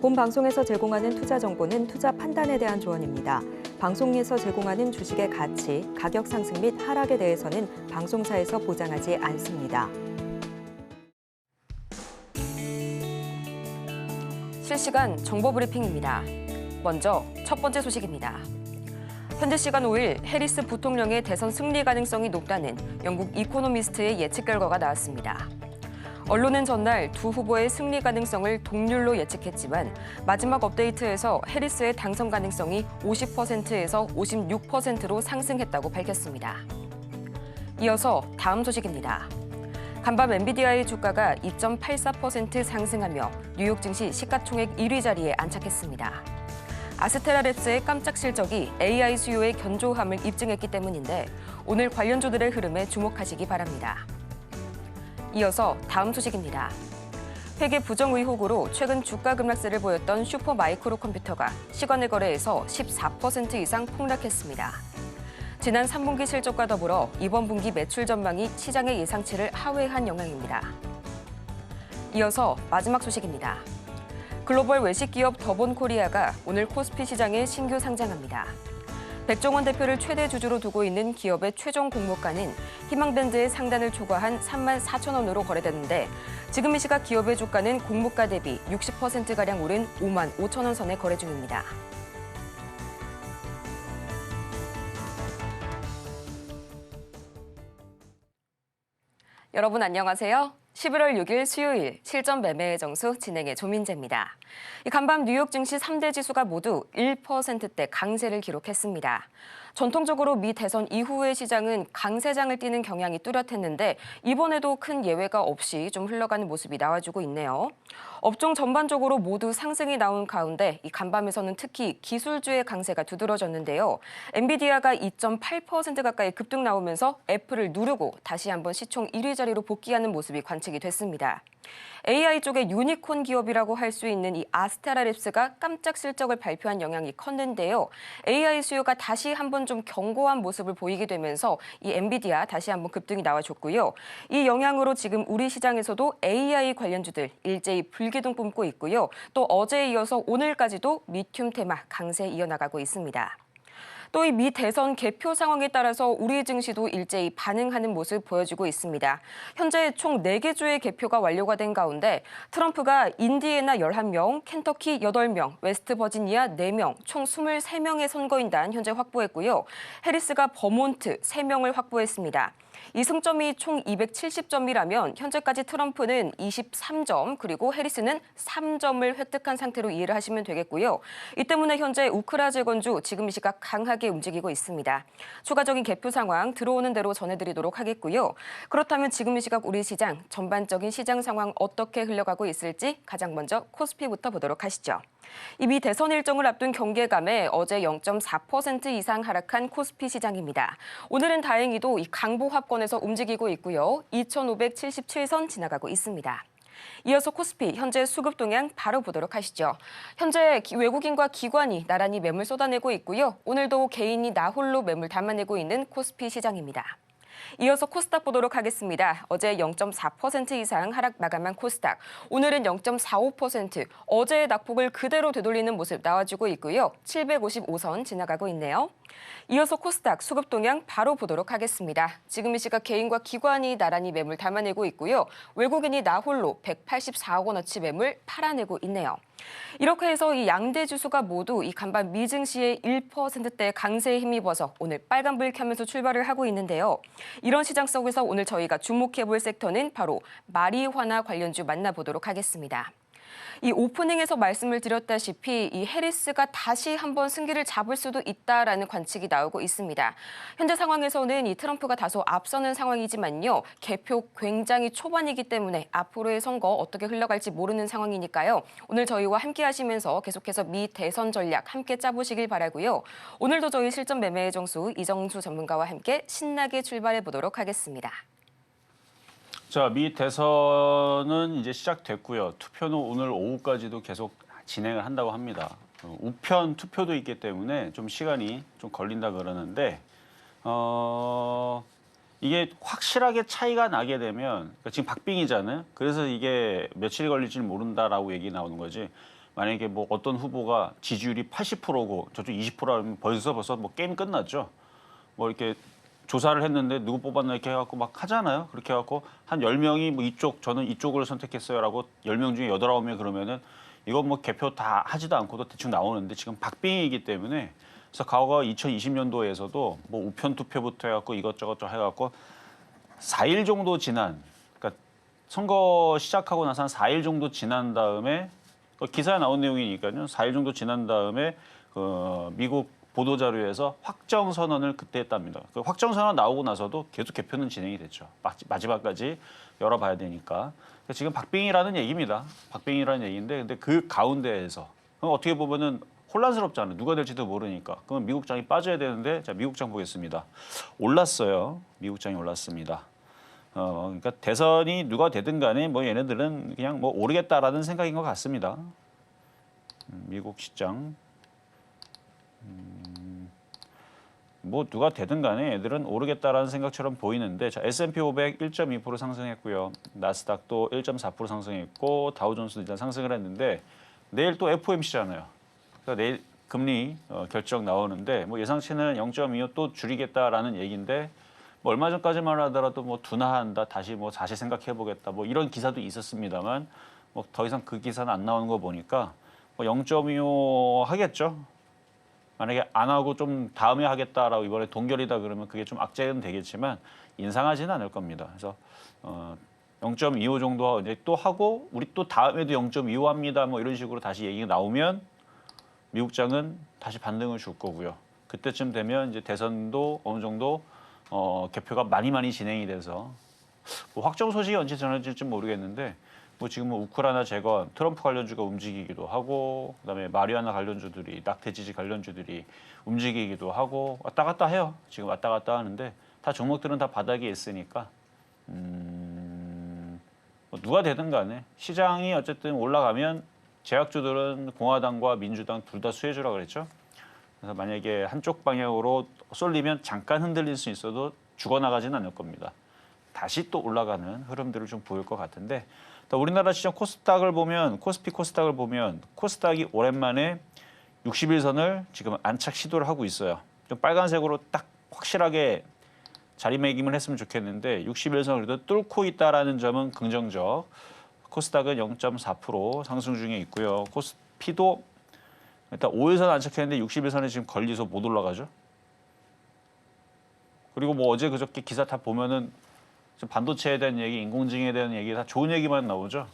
본 방송에서 제공하는 투자 정보는 투자 판단에 대한 조언입니다. 방송에서 제공하는 주식의 가치, 가격 상승 및 하락에 대해서는 방송사에서 보장하지 않습니다. 실시간 정보 브리핑입니다. 먼저 첫 번째 소식입니다. 현재 시간 5일 해리스 부통령의 대선 승리 가능성이 높다는 영국 이코노미스트의 예측 결과가 나왔습니다. 언론은 전날 두 후보의 승리 가능성을 동률로 예측했지만 마지막 업데이트에서 해리스의 당선 가능성이 50%에서 56%로 상승했다고 밝혔습니다. 이어서 다음 소식입니다. 간밤 엔비디아의 주가가 2.84% 상승하며 뉴욕 증시 시가총액 1위 자리에 안착했습니다. 아스테라랩스의 깜짝 실적이 AI 수요의 견조함을 입증했기 때문인데 오늘 관련주들의 흐름에 주목하시기 바랍니다. 이어서 다음 소식입니다. 회계 부정 의혹으로 최근 주가 급락세를 보였던 슈퍼마이크로 컴퓨터가 시간의 거래에서 14% 이상 폭락했습니다. 지난 3분기 실적과 더불어 이번 분기 매출 전망이 시장의 예상치를 하회한 영향입니다. 이어서 마지막 소식입니다. 글로벌 외식 기업 더본코리아가 오늘 코스피 시장에 신규 상장합니다. 백종원 대표를 최대 주주로 두고 있는 기업의 최종 공모가는 희망밴드의 상단을 초과한 34,000원으로 거래됐는데 지금 이 시각 기업의 주가는 공모가 대비 60%가량 오른 55,000원 선에 거래 중입니다. 여러분 안녕하세요. 11월 6일 수요일 실전 매매의 정수 진행의 조민재입니다. 간밤 뉴욕 증시 3대 지수가 모두 1%대 강세를 기록했습니다. 전통적으로 미 대선 이후의 시장은 강세장을 띠는 경향이 뚜렷했는데 이번에도 큰 예외가 없이 좀 흘러가는 모습이 나와주고 있네요. 업종 전반적으로 모두 상승이 나온 가운데 이 간밤에서는 특히 기술주의 강세가 두드러졌는데요. 엔비디아가 2.8% 가까이 급등 나오면서 애플을 누르고 다시 한번 시총 1위 자리로 복귀하는 모습이 관측이 됐습니다. AI 쪽의 유니콘 기업이라고 할 수 있는 이 아스테라랩스가 깜짝 실적을 발표한 영향이 컸는데요. AI 수요가 다시 한번 좀 견고한 모습을 보이게 되면서 이 엔비디아 다시 한번 급등이 나와줬고요. 이 영향으로 지금 우리 시장에서도 AI 관련주들 일제히 불기둥 뿜고 있고요. 또 어제에 이어서 오늘까지도 리튬 테마 강세 이어나가고 있습니다. 또 이 미 대선 개표 상황에 따라서 우리 증시도 일제히 반응하는 모습 보여주고 있습니다. 현재 총 4개 주의 개표가 완료가 된 가운데 트럼프가 인디애나 11명, 켄터키 8명, 웨스트버지니아 4명, 총 23명의 선거인단 현재 확보했고요. 해리스가 버몬트 3명을 확보했습니다. 이 승점이 총 270점이라면 현재까지 트럼프는 23점 그리고 해리스는 3점을 획득한 상태로 이해를 하시면 되겠고요. 이 때문에 현재 우크라 재건주 지금 이 시각 강하게 움직이고 있습니다. 추가적인 개표 상황 들어오는 대로 전해드리도록 하겠고요. 그렇다면 지금 이 시각 우리 시장 전반적인 시장 상황 어떻게 흘러가고 있을지 가장 먼저 코스피부터 보도록 하시죠. 이 미 대선 일정을 앞둔 경계감에 어제 0.4% 이상 하락한 코스피 시장입니다. 오늘은 다행히도 이 강보합권에서 움직이고 있고요. 2,577선 지나가고 있습니다. 이어서 코스피 현재 수급 동향 바로 보도록 하시죠. 현재 외국인과 기관이 나란히 매물 쏟아내고 있고요. 오늘도 개인이 나홀로 매물 담아내고 있는 코스피 시장입니다. 이어서 코스닥 보도록 하겠습니다. 어제 0.4% 이상 하락 마감한 코스닥. 오늘은 0.45%, 어제의 낙폭을 그대로 되돌리는 모습 나와주고 있고요. 755선 지나가고 있네요. 이어서 코스닥 수급 동향 바로 보도록 하겠습니다. 지금 이 시각 개인과 기관이 나란히 매물 담아내고 있고요. 외국인이 나홀로 184억 원어치 매물 팔아내고 있네요. 이렇게 해서 이 양대 지수가 모두 이 간밤 미 증시의 1%대 강세에 힘입어서 오늘 빨간불 켜면서 출발을 하고 있는데요. 이런 시장 속에서 오늘 저희가 주목해볼 섹터는 바로 마리화나 관련주 만나보도록 하겠습니다. 이 오프닝에서 말씀을 드렸다시피 이 해리스가 다시 한번 승기를 잡을 수도 있다라는 관측이 나오고 있습니다. 현재 상황에서는 이 트럼프가 다소 앞서는 상황이지만요. 개표 굉장히 초반이기 때문에 앞으로의 선거 어떻게 흘러갈지 모르는 상황이니까요. 오늘 저희와 함께 하시면서 계속해서 미 대선 전략 함께 짜보시길 바라고요. 오늘도 저희 실전 매매의 정수 이정수 전문가와 함께 신나게 출발해 보도록 하겠습니다. 자, 미 대선은 이제 시작됐고요. 투표는 오늘 오후까지도 계속 진행을 한다고 합니다. 우편 투표도 있기 때문에 좀 시간이 좀 걸린다 그러는데 이게 확실하게 차이가 나게 되면 그러니까 지금 박빙이잖아요. 그래서 이게 며칠 걸릴지 모른다라고 얘기 나오는 거지. 만약에 뭐 어떤 후보가 지지율이 80%고 저쪽 20%라면 벌써 뭐 게임 끝났죠. 뭐 이렇게 조사를 했는데 누구 뽑았나 이렇게 해갖고 막 하잖아요. 그렇게 해갖고 한 10명이 뭐 저는 이쪽을 선택했어요라고 10명 중에 8, 9명 그러면은 이건 뭐 개표 다 하지도 않고도 대충 나오는데 지금 박빙이기 때문에 그래서 과거 2020년도에서도 뭐 우편 투표부터 해갖고 이것저것 해갖고 4일 정도 지난, 그러니까 선거 시작하고 나서 한 4일 정도 지난 다음에 기사에 나온 내용이니까요. 4일 정도 지난 다음에 미국 보도자료에서 확정선언을 그때 했답니다. 그 확정선언 나오고 나서도 계속 개표는 진행이 됐죠. 마지막까지 열어봐야 되니까. 지금 박빙이라는 얘기입니다. 박빙이라는 얘기인데 근데 그 가운데에서 어떻게 보면은 혼란스럽잖아요. 누가 될지도 모르니까. 그러면 미국장이 빠져야 되는데 자 미국장 보겠습니다. 올랐어요. 미국장이 올랐습니다. 그러니까 대선이 누가 되든 간에 뭐 얘네들은 그냥 뭐 오르겠다라는 생각인 것 같습니다. 미국 시장. 뭐 누가 되든 간에 애들은 오르겠다라는 생각처럼 보이는데 자, S&P 500 1.2% 상승했고요. 나스닥도 1.4% 상승했고 다우존스도 일단 상승을 했는데 내일 또 FOMC잖아요. 그러니까 내일 금리 결정 나오는데 뭐 예상치는 0.25 또 줄이겠다라는 얘기인데 뭐 얼마 전까지만 하더라도 뭐 둔화한다 다시 뭐 다시 생각해 보겠다 뭐 이런 기사도 있었습니다만 뭐 더 이상 그 기사는 안 나오는 거 보니까 뭐 0.25 하겠죠. 만약에 안 하고 좀 다음에 하겠다라고 이번에 동결이다 그러면 그게 좀 악재는 되겠지만 인상하지는 않을 겁니다. 그래서 0.25 정도 이제 또 하고 우리 또 다음에도 0.25 합니다. 뭐 이런 식으로 다시 얘기가 나오면 미국장은 다시 반등을 줄 거고요. 그때쯤 되면 이제 대선도 어느 정도 개표가 많이 진행이 돼서 뭐 확정 소식이 언제 전해질지 모르겠는데 뭐 지금 뭐 우크라이나 재건, 트럼프 관련주가 움직이기도 하고 그다음에 마리아나 관련주들이 낙태 지지 관련주들이 움직이기도 하고 왔다 갔다 해요. 지금 왔다 갔다 하는데 다 종목들은 다 바닥에 있으니까 뭐 누가 되든 간에 시장이 어쨌든 올라가면 제약주들은 공화당과 민주당 둘 다 수혜주라 그랬죠. 그래서 만약에 한쪽 방향으로 쏠리면 잠깐 흔들릴 수 있어도 죽어나가지는 않을 겁니다. 다시 또 올라가는 흐름들을 좀 보일 것 같은데 우리나라 시장 코스닥을 보면 코스닥을 보면 코스닥이 오랜만에 60일선을 지금 안착 시도를 하고 있어요. 좀 빨간색으로 딱 확실하게 자리매김을 했으면 좋겠는데 60일선을 그래도 뚫고 있다라는 점은 긍정적. 코스닥은 0.4% 상승 중에 있고요. 코스피도 일단 5일선 안착했는데 60일선에 지금 걸려서 못 올라가죠. 그리고 뭐 어제 그저께 기사 다 보면은 반도체에 대한 얘기, 인공지능에 대한 얘기 다 좋은 얘기만 나오죠.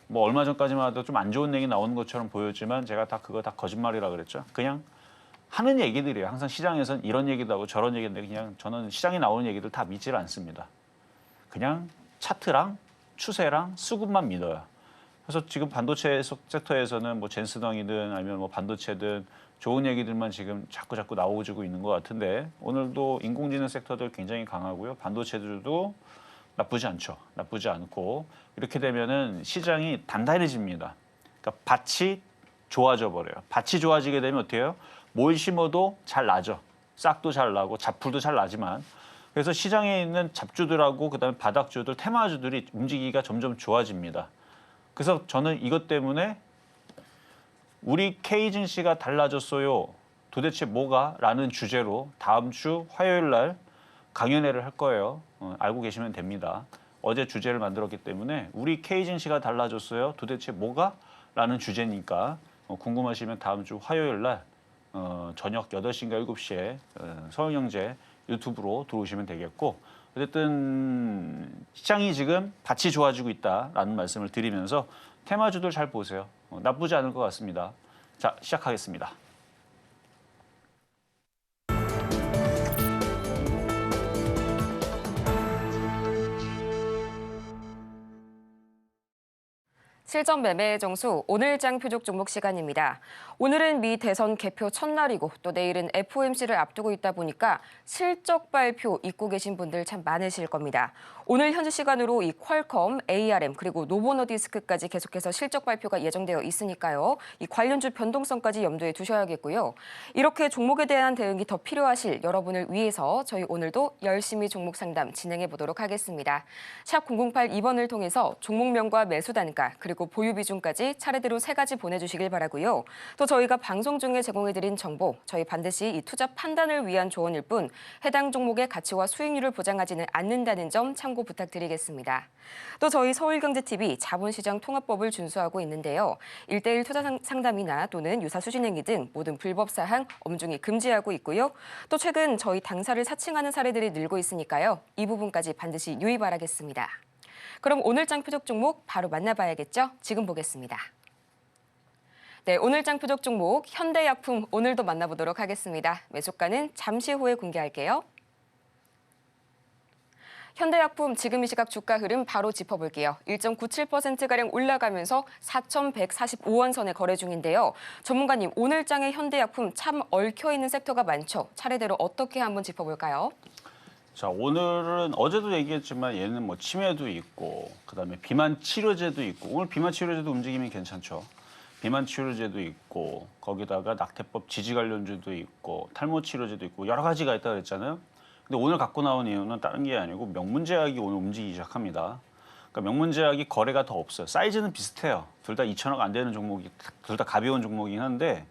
뭐 얼마 전까지만 해도 좀 안 좋은 얘기 나오는 것처럼 보였지만 제가 다 그거 다 거짓말이라 그랬죠. 그냥 하는 얘기들이에요. 항상 시장에서는 이런 얘기도 하고 저런 얘기인데 그냥 저는 시장에 나오는 얘기들 다 믿질 않습니다. 그냥 차트랑 추세랑 수급만 믿어요. 그래서 지금 반도체 섹터에서는 뭐 젠스덩이든 아니면 뭐 반도체든 좋은 얘기들만 지금 자꾸 나오고 있는 것 같은데 오늘도 인공지능 섹터들 굉장히 강하고요. 반도체들도 나쁘지 않죠. 나쁘지 않고 이렇게 되면은 시장이 단단해집니다. 그러니까 밭이 좋아져 버려요. 밭이 좋아지게 되면 어떻게 해요? 뭘 심어도 잘 나죠. 싹도 잘 나고 잡풀도 잘 나지만 그래서 시장에 있는 잡주들하고 그다음에 바닥주들, 테마주들이 움직이기가 점점 좋아집니다. 그래서 저는 이것 때문에 우리 K 증시가 달라졌어요. 도대체 뭐가? 라는 주제로 다음 주 화요일 날 강연회를 할 거예요. 알고 계시면 됩니다. 어제 주제를 만들었기 때문에 우리 K 증시가 달라졌어요. 도대체 뭐가? 라는 주제니까 궁금하시면 다음 주 화요일 날 저녁 8시인가 7시에 서울영재 유튜브로 들어오시면 되겠고 어쨌든 시장이 지금 밭이 좋아지고 있다라는 말씀을 드리면서 테마주들 잘 보세요. 나쁘지 않을 것 같습니다. 자, 시작하겠습니다. 실전 매매 정수 오늘장 표적 종목 시간입니다. 오늘은 미 대선 개표 첫날이고 또 내일은 FOMC를 앞두고 있다 보니까 실적 발표 잊고 계신 분들 참 많으실 겁니다. 오늘 현지 시간으로 이 퀄컴, ARM 그리고 노보노디스크까지 계속해서 실적 발표가 예정되어 있으니까요. 이 관련주 변동성까지 염두에 두셔야겠고요. 이렇게 종목에 대한 대응이 더 필요하실 여러분을 위해서 저희 오늘도 열심히 종목 상담 진행해 보도록 하겠습니다. 샵 0082번을 통해서 종목명과 매수 단가 그리고 보유 비중까지 차례대로 3가지 보내주시길 바라고요. 또 저희가 방송 중에 제공해드린 정보, 저희 반드시 이 투자 판단을 위한 조언일 뿐 해당 종목의 가치와 수익률을 보장하지는 않는다는 점 참고 부탁드리겠습니다. 또 저희 서울경제TV 자본시장 통합법을 준수하고 있는데요. 1:1 투자 상담이나 또는 유사 수신행위 등 모든 불법 사항 엄중히 금지하고 있고요. 또 최근 저희 당사를 사칭하는 사례들이 늘고 있으니까요. 이 부분까지 반드시 유의 바라겠습니다. 그럼 오늘장 표적 종목 바로 만나봐야겠죠? 지금 보겠습니다. 네, 오늘장 표적 종목 현대약품 오늘도 만나보도록 하겠습니다. 매수가는 잠시 후에 공개할게요. 현대약품 지금 이 시각 주가 흐름 바로 짚어볼게요. 1.97%가량 올라가면서 4,145원 선에 거래 중인데요. 전문가님, 오늘장의 현대약품 참 얽혀있는 섹터가 많죠. 차례대로 어떻게 한번 짚어볼까요? 자, 오늘은 어제도 얘기했지만 얘는 뭐 치매도 있고 그다음에 비만 치료제도 있고 오늘 비만 치료제도 움직임이 괜찮죠. 비만 치료제도 있고 거기다가 낙태법 지지 관련주도 있고 탈모 치료제도 있고 여러 가지가 있다고 그랬잖아요. 근데 오늘 갖고 나온 이유는 다른 게 아니고 명문제약이 오늘 움직이기 시작합니다. 그러니까 명문제약이 거래가 더 없어요. 사이즈는 비슷해요. 둘 다 2천억 안 되는 종목이, 둘 다 가벼운 종목이긴 한데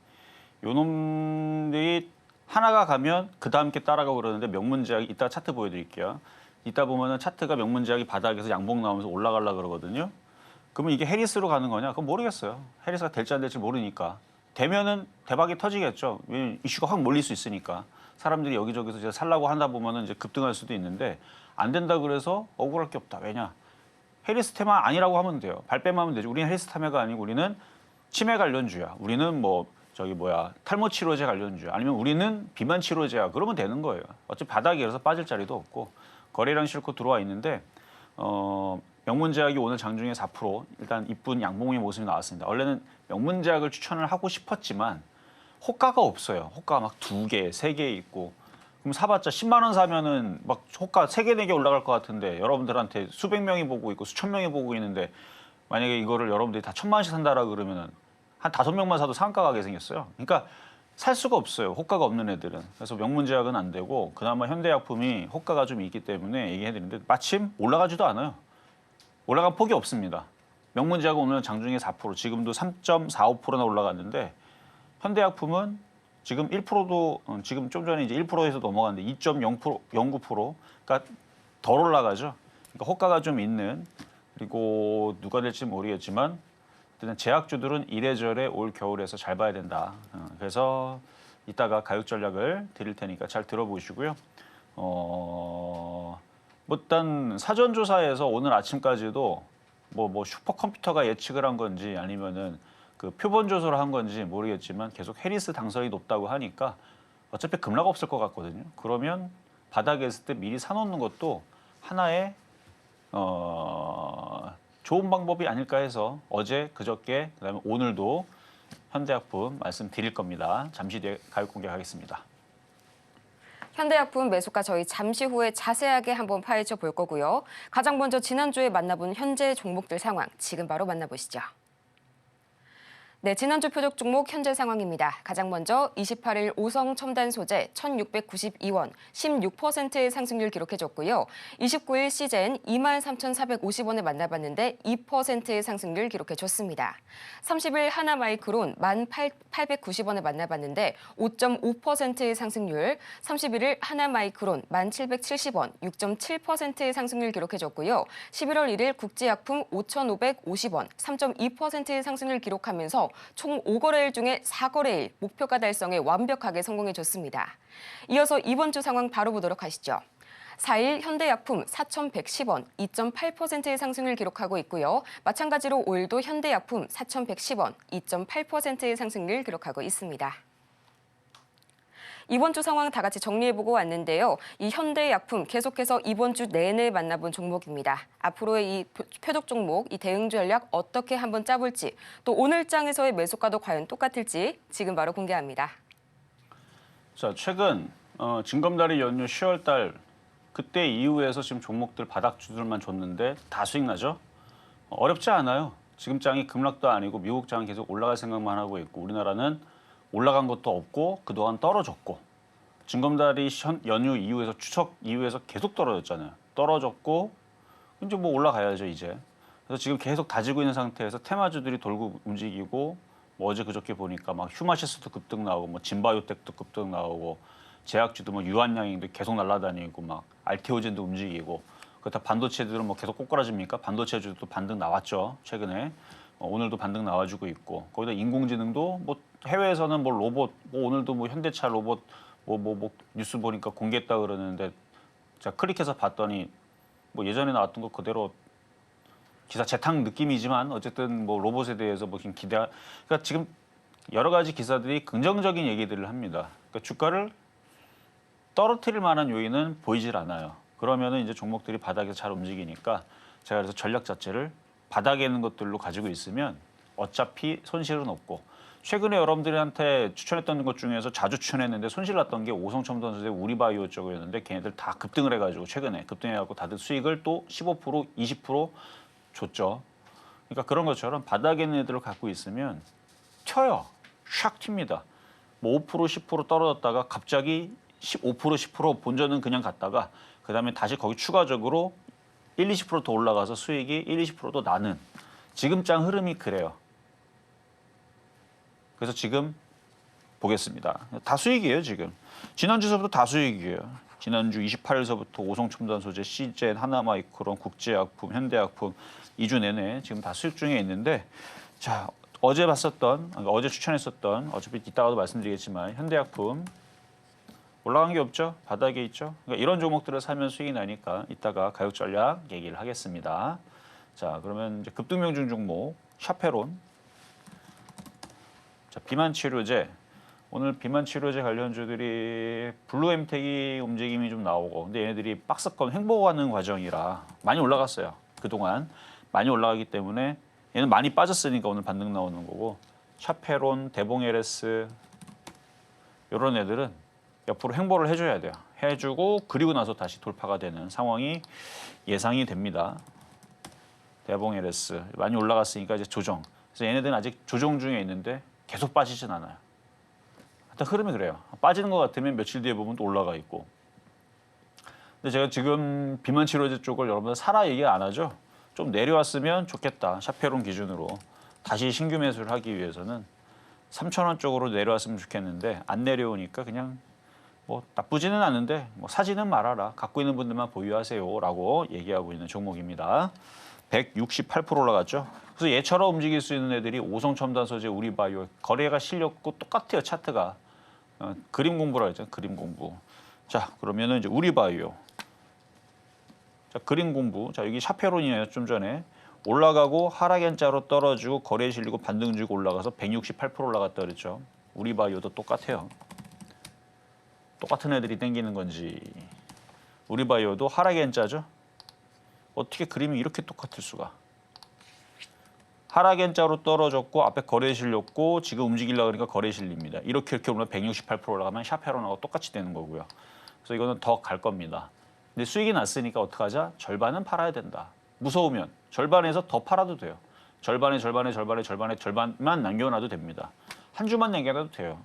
요 놈들이 하나가 가면 그 다음 게 따라가고 그러는데 명문제약이 이따 차트 보여드릴게요. 이따 보면은 차트가 명문제약이 바닥에서 양봉 나오면서 올라가려고 그러거든요. 그러면 이게 해리스로 가는 거냐? 그건 모르겠어요. 해리스가 될지 안 될지 모르니까. 되면은 대박이 터지겠죠. 왜냐면 이슈가 확 몰릴 수 있으니까. 사람들이 여기저기서 이제 살라고 하다 보면은 이제 급등할 수도 있는데 안 된다 그래서 억울할 게 없다. 왜냐? 해리스 테마 아니라고 하면 돼요. 발뺌하면 되죠. 우리는 해리스 테마가 아니고 우리는 치매 관련주야. 우리는 뭐 탈모 치료제 관련주야. 아니면 우리는 비만 치료제야. 그러면 되는 거예요. 어차피 바닥이라서 빠질 자리도 없고 거래량 실고 들어와 있는데 명문제약이 오늘 장중에 4% 일단 이쁜 양봉의 모습이 나왔습니다. 원래는 명문제약을 추천을 하고 싶었지만 호가가 없어요. 호가가 막 2개, 3개 있고 그럼 사봤자 10만 원 사면은 막 호가 3개, 4개 올라갈 것 같은데 여러분들한테 수백 명이 보고 있고 수천 명이 보고 있는데 만약에 이거를 여러분들이 다 1,000만 원씩 산다라 그러면은 한 5명만 사도 상가 가게 생겼어요. 그러니까 살 수가 없어요. 호가가 없는 애들은. 그래서 명문제약은 안 되고 그나마 현대약품이 호가가 좀 있기 때문에 얘기해드리는데 마침 올라가지도 않아요. 올라간 폭이 없습니다. 명문제약은 오늘 장중에 4%, 지금도 3.45%나 올라갔는데 현대약품은 지금 1%도 지금 좀 전에 이제 1%에서 넘어갔는데 2.0%, 0.9%, 그러니까 덜 올라가죠. 그러니까 호가가 좀 있는 그리고 누가 될지 모르겠지만 일단 제약주들은 이래저래 올 겨울에서 잘 봐야 된다. 그래서 이따가 가격 전략을 드릴 테니까 잘 들어보시고요. 뭐 일단 사전 조사에서 오늘 아침까지도 뭐 슈퍼컴퓨터가 예측을 한 건지 아니면은 그 표본 조사를 한 건지 모르겠지만 계속 해리스 당선이 높다고 하니까 어차피 급락 없을 것 같거든요. 그러면 바닥에 있을 때 미리 사놓는 것도 하나의 좋은 방법이 아닐까 해서 어제 그저께 그다음에 오늘도 현대약품 말씀드릴 겁니다. 잠시 뒤에 가격 공개하겠습니다. 현대약품 매수가 저희 잠시 후에 자세하게 한번 파헤쳐 볼 거고요. 가장 먼저 지난주에 만나본 현재 종목들 상황 지금 바로 만나보시죠. 네, 지난주 표적 종목 현재 상황입니다. 가장 먼저 28일 오성 첨단 소재 1,692원, 16%의 상승률 기록해줬고요. 29일 시젠 23,450원을 만나봤는데 2%의 상승률 기록해줬습니다. 30일 하나마이크론 1,890원을 만나봤는데 5.5%의 상승률, 31일 하나마이크론 1,770원, 6.7%의 상승률 기록해줬고요. 11월 1일 국제약품 5,550원, 3.2%의 상승률 기록하면서 총 5거래일 중에 4거래일 목표가 달성에 완벽하게 성공해줬습니다. 이어서 이번 주 상황 바로 보도록 하시죠. 4일 현대약품 4,110원, 2.8%의 상승을 기록하고 있고요. 마찬가지로 5일도 현대약품 4,110원, 2.8%의 상승률 기록하고 있습니다. 이번 주 상황 다 같이 정리해보고 왔는데요. 이 현대약품 계속해서 이번 주 내내 만나본 종목입니다. 앞으로의 이 표적 종목, 이 대응 전략 어떻게 한번 짜볼지, 또 오늘 장에서의 매수가도 과연 똑같을지 지금 바로 공개합니다. 자, 최근 징검다리 연휴 10월 달 그때 이후에서 지금 종목들 바닥주들만 줬는데 다 수익 나죠? 어렵지 않아요. 지금 장이 급락도 아니고 미국 장은 계속 올라갈 생각만 하고 있고 우리나라는 올라간 것도 없고 그동안 떨어졌고 징검다리 연휴 이후에서 추석 이후에서 계속 떨어졌잖아요. 떨어졌고 이제 뭐 올라가야죠 이제. 그래서 지금 계속 다지고 있는 상태에서 테마주들이 돌고 움직이고 뭐 어제 그저께 보니까 막 휴마시스도 급등 나오고 뭐 진바이오텍도 급등 나오고 제약주도 뭐 유한양행도 계속 날아다니고 막 알테오젠도 움직이고 그렇다 반도체들은 뭐 계속 꼬꾸라집니까? 반도체주도 반등 나왔죠 최근에. 오늘도 반등 나와주고 있고 거기다 인공지능도 뭐 해외에서는 뭐 로봇 뭐 오늘도 뭐 현대차 로봇 뭐 뉴스 보니까 공개했다 그러는데 제가 클릭해서 봤더니 뭐 예전에 나왔던 거 그대로 기사 재탕 느낌이지만 어쨌든 뭐 로봇에 대해서 뭐 지금 그러니까 지금 여러 가지 기사들이 긍정적인 얘기들을 합니다. 그러니까 주가를 떨어뜨릴 만한 요인은 보이질 않아요. 그러면은 이제 종목들이 바닥에서 잘 움직이니까 제가 그래서 전략 자체를 바닥에 있는 것들로 가지고 있으면 어차피 손실은 없고 최근에 여러분들한테 추천했던 것 중에서 자주 추천했는데 손실 났던 게 오성첨단소재 우리바이오 쪽이었는데 걔네들 다 급등을 해가지고 최근에 급등해갖고 다들 수익을 또 15% 20% 줬죠. 그러니까 그런 것처럼 바닥에 있는 애들을 갖고 있으면 튀어요. 샥 튑니다. 뭐 5% 10% 떨어졌다가 갑자기 15% 10% 본전은 그냥 갔다가 그다음에 다시 거기 추가적으로 1, 20%더 올라가서 수익이 1, 20%더 나는 지금 장 흐름이 그래요. 그래서 지금 보겠습니다. 다 수익이에요 지금. 지난주서부터 다 수익이에요. 지난주 28일서부터 오성첨단 소재, CJ, 하나마이크론, 국제약품, 현대약품 2주 내내 지금 다 수익 중에 있는데 자 어제 봤었던 어제 추천했었던 어차피 이따가도 말씀드리겠지만 현대약품 올라간 게 없죠. 바닥에 있죠. 그러니까 이런 종목들을 사면 수익이 나니까 이따가 가격 전략 얘기를 하겠습니다. 자 그러면 이제 급등명 중 종목 샤페론. 자 비만 치료제. 오늘 비만 치료제 관련주들이 블루엠텍이 움직임이 좀 나오고 근데 얘네들이 박스권 횡보하는 과정이라 많이 올라갔어요. 그동안 많이 올라가기 때문에 얘는 많이 빠졌으니까 오늘 반등 나오는 거고 샤페론, 대봉LS 이런 애들은 옆으로 횡보를 해줘야 돼요. 해주고 그리고 나서 다시 돌파가 되는 상황이 예상이 됩니다. 대봉LS 많이 올라갔으니까 이제 조정. 그래서 얘네들은 아직 조정 중에 있는데 계속 빠지진 않아요. 일단 흐름이 그래요. 빠지는 것 같으면 며칠 뒤에 보면 또 올라가 있고. 근데 제가 지금 비만 치료제 쪽을 여러분들 사라 얘기 안 하죠. 좀 내려왔으면 좋겠다. 샤페론 기준으로 다시 신규 매수를 하기 위해서는 3,000원 쪽으로 내려왔으면 좋겠는데 안 내려오니까 그냥 뭐 나쁘지는 않은데 뭐 사지는 말아라. 갖고 있는 분들만 보유하세요라고 얘기하고 있는 종목입니다. 168% 올라갔죠. 그래서 얘처럼 움직일 수 있는 애들이 오성첨단소재, 우리바이오 거래가 실렸고 똑같아요 차트가. 그림 공부라 했죠. 그림 공부. 자 그러면은 이제 우리바이오. 자 그림 공부. 자 여기 샤페론이에요. 좀 전에 올라가고 하락 N자로 떨어지고 거래 실리고 반등 주고 올라가서 168% 올라갔다 그랬죠. 우리바이오도 똑같아요. 똑같은 애들이 땡기는 건지. 우리바이오도 하락 N자죠. 어떻게 그림이 이렇게 똑같을 수가. 하락 N자로 떨어졌고 앞에 거래 실렸고 지금 움직이려고 하니까 거래 실립니다. 이렇게 오면 168% 올라가면 샤페론하고 똑같이 되는 거고요. 그래서 이거는 더 갈 겁니다. 근데 수익이 났으니까 어떡하자? 절반은 팔아야 된다. 무서우면 절반에서 더 팔아도 돼요. 절반만 남겨놔도 됩니다. 한 주만 남겨놔도 돼요.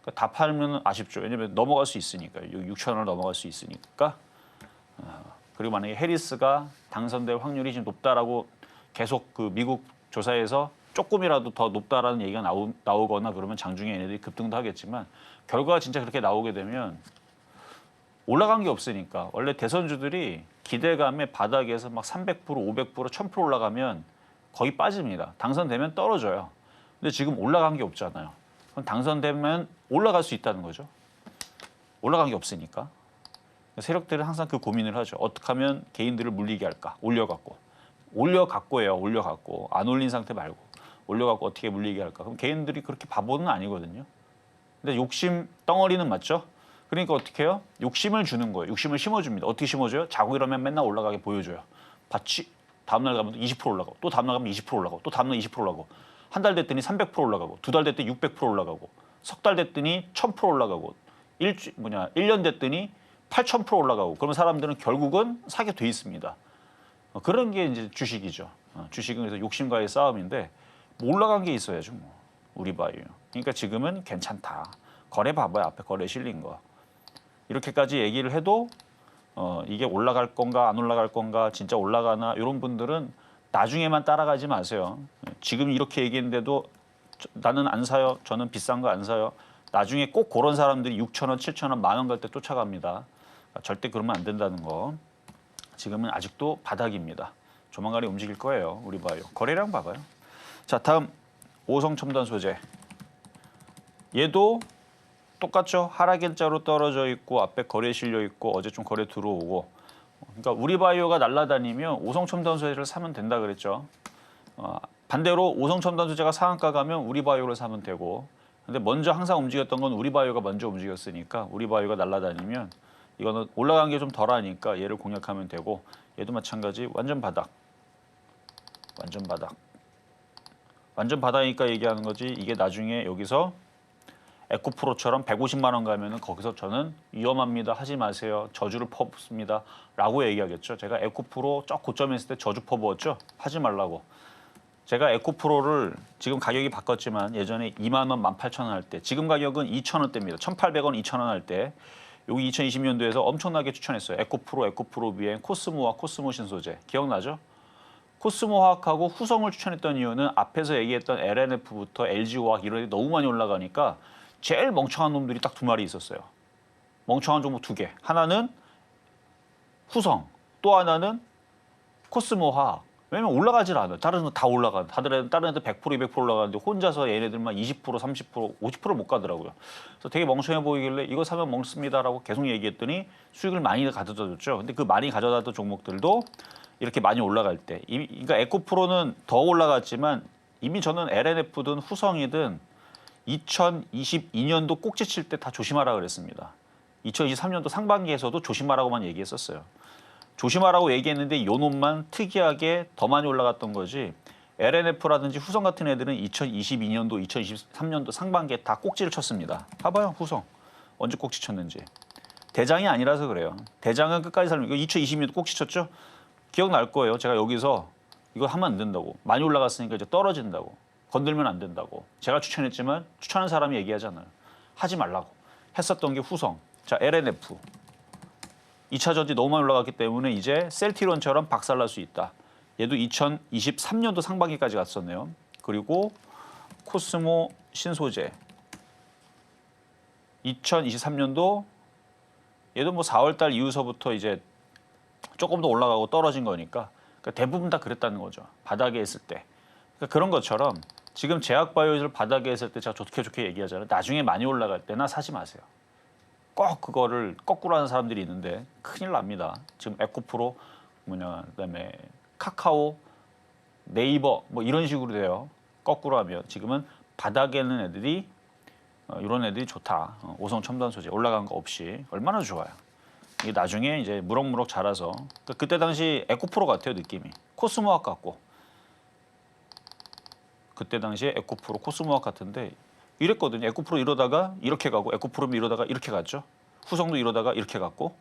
그러니까 다 팔면 아쉽죠. 왜냐면 넘어갈 수 있으니까. 6,000원을 넘어갈 수 있으니까. 그리고 만약에 해리스가 당선될 확률이 지금 높다라고 계속 그 미국 조사에서 조금이라도 더 높다라는 얘기가 나오거나 그러면 장중에 얘네들이 급등도 하겠지만 결과가 진짜 그렇게 나오게 되면 올라간 게 없으니까 원래 대선주들이 기대감에 바닥에서 막 300%, 500%, 1000% 올라가면 거의 빠집니다. 당선되면 떨어져요. 근데 지금 올라간 게 없잖아요. 그럼 당선되면 올라갈 수 있다는 거죠. 올라간 게 없으니까. 세력들은 항상 그 고민을 하죠. 어떻게 하면 개인들을 물리게 할까? 올려갖고예요. 올려갖고. 안 올린 상태 말고. 올려갖고 어떻게 물리게 할까? 그럼 개인들이 그렇게 바보는 아니거든요. 근데 욕심 덩어리는 맞죠? 그러니까 어떻게 해요? 욕심을 주는 거예요. 욕심을 심어줍니다. 어떻게 심어줘요? 자고 일어나면 맨날 올라가게 보여줘요. 봤지? 다음날 가면 20% 올라가고 또 다음날 가면 20% 올라가고 또 다음날 20% 올라가고 한 달 됐더니 300% 올라가고 두 달 됐더니 600% 올라가고 석 달 됐더니 1000% 올라가고 1년 됐더니 8,000% 올라가고 그러면 사람들은 결국은 사게 돼 있습니다. 그런 게 이제 주식이죠. 주식은 그래서 욕심과의 싸움인데 뭐 올라간 게 있어야죠. 뭐. 우리 바이오. 그러니까 지금은 괜찮다. 거래 봐봐요. 앞에 거래 실린 거. 이렇게까지 얘기를 해도 이게 올라갈 건가 안 올라갈 건가 진짜 올라가나 이런 분들은 나중에만 따라가지 마세요. 지금 이렇게 얘기했는데도 나는 안 사요. 저는 비싼 거 안 사요. 나중에 꼭 그런 사람들이 6,000원, 7,000원, 10,000원 갈 때 쫓아갑니다. 절대 그러면 안 된다는 거. 지금은 아직도 바닥입니다. 조만간에 움직일 거예요. 우리 바이오. 거래량 봐봐요. 자, 다음 오성첨단 소재. 얘도 똑같죠. 하락일자로 떨어져 있고 앞에 거래 실려 있고 어제 좀 거래 들어오고. 그러니까 우리 바이오가 날아다니면 오성첨단 소재를 사면 된다 그랬죠. 반대로 오성첨단 소재가 상한가 가면 우리 바이오를 사면 되고. 근데 먼저 항상 움직였던 건 우리 바이오가 먼저 움직였으니까 우리 바이오가 날아다니면 이거는 올라간 게 좀 덜하니까 얘를 공략하면 되고 얘도 마찬가지 완전 바닥. 완전 바닥. 완전 바닥이니까 얘기하는 거지. 이게 나중에 여기서 에코프로처럼 150만 원 가면은 거기서 저는 위험합니다. 하지 마세요. 저주를 퍼붓습니다. 라고 얘기하겠죠. 제가 에코프로 쫙 고점에 있을 때 저주 퍼부었죠. 하지 말라고. 제가 에코프로를 지금 가격이 바꿨지만 예전에 2만 원, 18,000원 할 때 지금 가격은 2,000원대입니다. 1,800원, 2,000원 할 때 여기 2020년도에서 엄청나게 추천했어요. 에코프로 비행, 코스모와 코스모 신소재. 기억나죠? 코스모 화학하고 후성을 추천했던 이유는 앞에서 얘기했던 LNF부터 LG화학 이런 데 너무 많이 올라가니까 제일 멍청한 놈들이 딱 두 마리 있었어요. 멍청한 종목 두 개. 하나는 후성, 또 하나는 코스모 화학. 왜냐면 올라가질 않아요. 다른 거 다 올라가. 다른 애들 100%, 200% 올라가는데 혼자서 얘네들만 20%, 30%, 50% 못 가더라고요. 그래서 되게 멍청해 보이길래 이거 사면 먹습니다라고 계속 얘기했더니 수익을 많이 가져다 줬죠. 근데 그 많이 가져다 줬던 종목들도 이렇게 많이 올라갈 때. 그러니까 에코프로는 더 올라갔지만 이미 저는 LNF든 후성이든 2022년도 꼭지 칠 때 다 조심하라 그랬습니다. 2023년도 상반기에서도 조심하라고만 얘기했었어요. 조심하라고 얘기했는데 요 놈만 특이하게 더 많이 올라갔던 거지. LNF라든지 후성 같은 애들은 2022년도, 2023년도 상반기에 다 꼭지를 쳤습니다. 봐봐요, 후성. 언제 꼭지 쳤는지. 대장이 아니라서 그래요. 대장은 끝까지 살면 이거 2020년도 꼭지 쳤죠? 기억날 거예요. 제가 여기서 이거 하면 안 된다고. 많이 올라갔으니까 이제 떨어진다고. 건들면 안 된다고. 제가 추천했지만 추천한 사람이 얘기하잖아요. 하지 말라고. 했었던 게 후성. 자, LNF. 2차 전지 너무 많이 올라갔기 때문에 이제 셀티론처럼 박살날 수 있다. 얘도 2023년도 상반기까지 갔었네요. 그리고 코스모 신소재. 2023년도 얘도 뭐 4월 달 이후서부터 이제 조금 더 올라가고 떨어진 거니까 그러니까 대부분 다 그랬다는 거죠. 바닥에 있을 때. 그러니까 그런 것처럼 지금 제약바이오를 바닥에 있을 때 제가 좋게 얘기하잖아요. 나중에 많이 올라갈 때나 사지 마세요. 꼭 그거를 거꾸로 하는 사람들이 있는데 큰일 납니다. 지금 에코프로 그다음에 카카오, 네이버 뭐 이런 식으로 돼요. 거꾸로 하면 지금은 바닥에 있는 애들이 이런 애들이 좋다. 오성 첨단 소재 올라간 거 없이 얼마나 좋아요. 이게 나중에 이제 무럭무럭 자라서 그때 당시 에코프로 같아요 느낌이. 코스모학 같고 그때 당시에 에코프로 코스모학 같은데 이랬거든요. 에코프로 이러다가 이렇게 가고 에코프로 이러다가 이렇게 갔죠. 후성도 이러다가 이렇게 갔고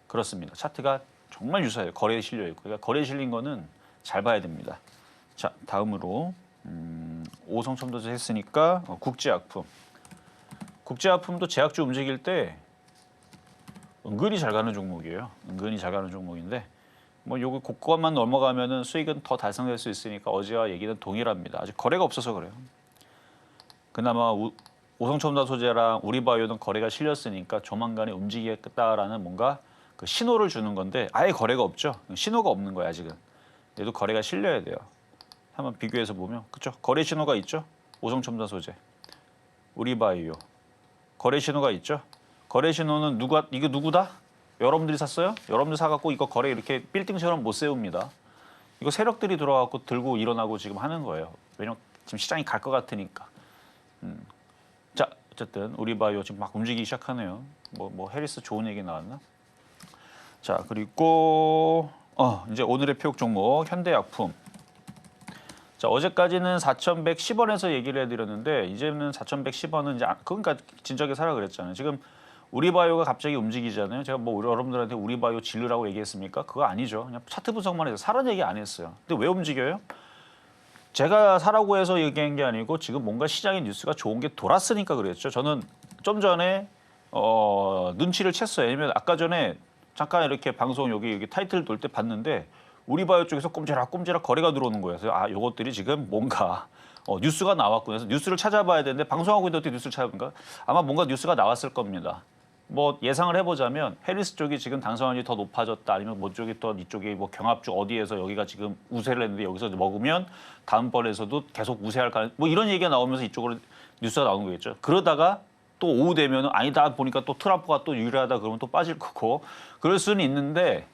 그렇습니다. 차트가 정말 유사해요. 거래에 실려 있고. 그러니까 거래에 실린 거는 잘 봐야 됩니다. 자, 다음으로 오성 첨단소재 했으니까 국제약품. 국제약품도 제약주 움직일 때 은근히 잘 가는 종목이에요. 은근히 잘 가는 종목인데 뭐 요거 그것만 넘어가면은 수익은 더 달성될 수 있으니까 어제와 얘기는 동일합니다. 아직 거래가 없어서 그래요. 그나마 오성첨단 소재랑 우리바이오는 거래가 실렸으니까 조만간에 움직이겠다라는 뭔가 그 신호를 주는 건데 아예 거래가 없죠. 신호가 없는 거야 아직은. 얘도 거래가 실려야 돼요. 한번 비교해서 보면 그렇죠. 거래 신호가 있죠. 오성첨단 소재, 우리바이오 거래 신호가 있죠. 거래 신호는 이거 누구다? 여러분들이 샀어요? 여러분들 사갖고 이거 거래 이렇게 빌딩처럼 못 세웁니다. 이거 세력들이 들어와갖고 들고 일어나고 지금 하는 거예요. 왜냐면 지금 시장이 갈 것 같으니까. 자, 어쨌든 우리바이오 지금 막 움직이기 시작하네요. 뭐 해리스 좋은 얘기 나왔나? 자, 그리고 이제 오늘의 표역 종목 현대약품. 자, 어제까지는 4,110원에서 얘기를 해드렸는데 이제는 4,110원은 이제 그러니까 진작에 사라 그랬잖아요. 지금 우리바이오가 갑자기 움직이잖아요. 제가 뭐 여러분들한테 우리바이오 질르라고 얘기했습니까? 그거 아니죠. 그냥 차트 분석만 해서 사라는 얘기 안 했어요. 근데 왜 움직여요? 제가 사라고 해서 얘기한 게 아니고 지금 뭔가 시장의 뉴스가 좋은 게 돌았으니까 그랬죠. 저는 좀 전에 눈치를 챘어요. 왜냐면 아까 전에 잠깐 이렇게 방송 여기 타이틀 돌 때 봤는데 우리바이오 쪽에서 꼼지락 거래가 들어오는 거예요. 그래서 요것들이 지금 뭔가 뉴스가 나왔고 해서 뉴스를 찾아봐야 되는데 방송하고 있는데 어떻게 뉴스를 찾아볼까? 아마 뭔가 뉴스가 나왔을 겁니다. 뭐 예상을 해보자면 해리스 쪽이 지금 당선율이 더 높아졌다 아니면 뭐 쪽이 또 이쪽이 뭐 경합주 어디에서 여기가 지금 우세를 했는데 여기서 먹으면 다음번에서도 계속 우세할 가능 뭐 이런 얘기가 나오면서 이쪽으로 뉴스가 나오는 거겠죠. 그러다가 또 오후 되면 아니다 보니까 또 트럼프가 또 유리하다 그러면 또 빠질 거고 그럴 수는 있는데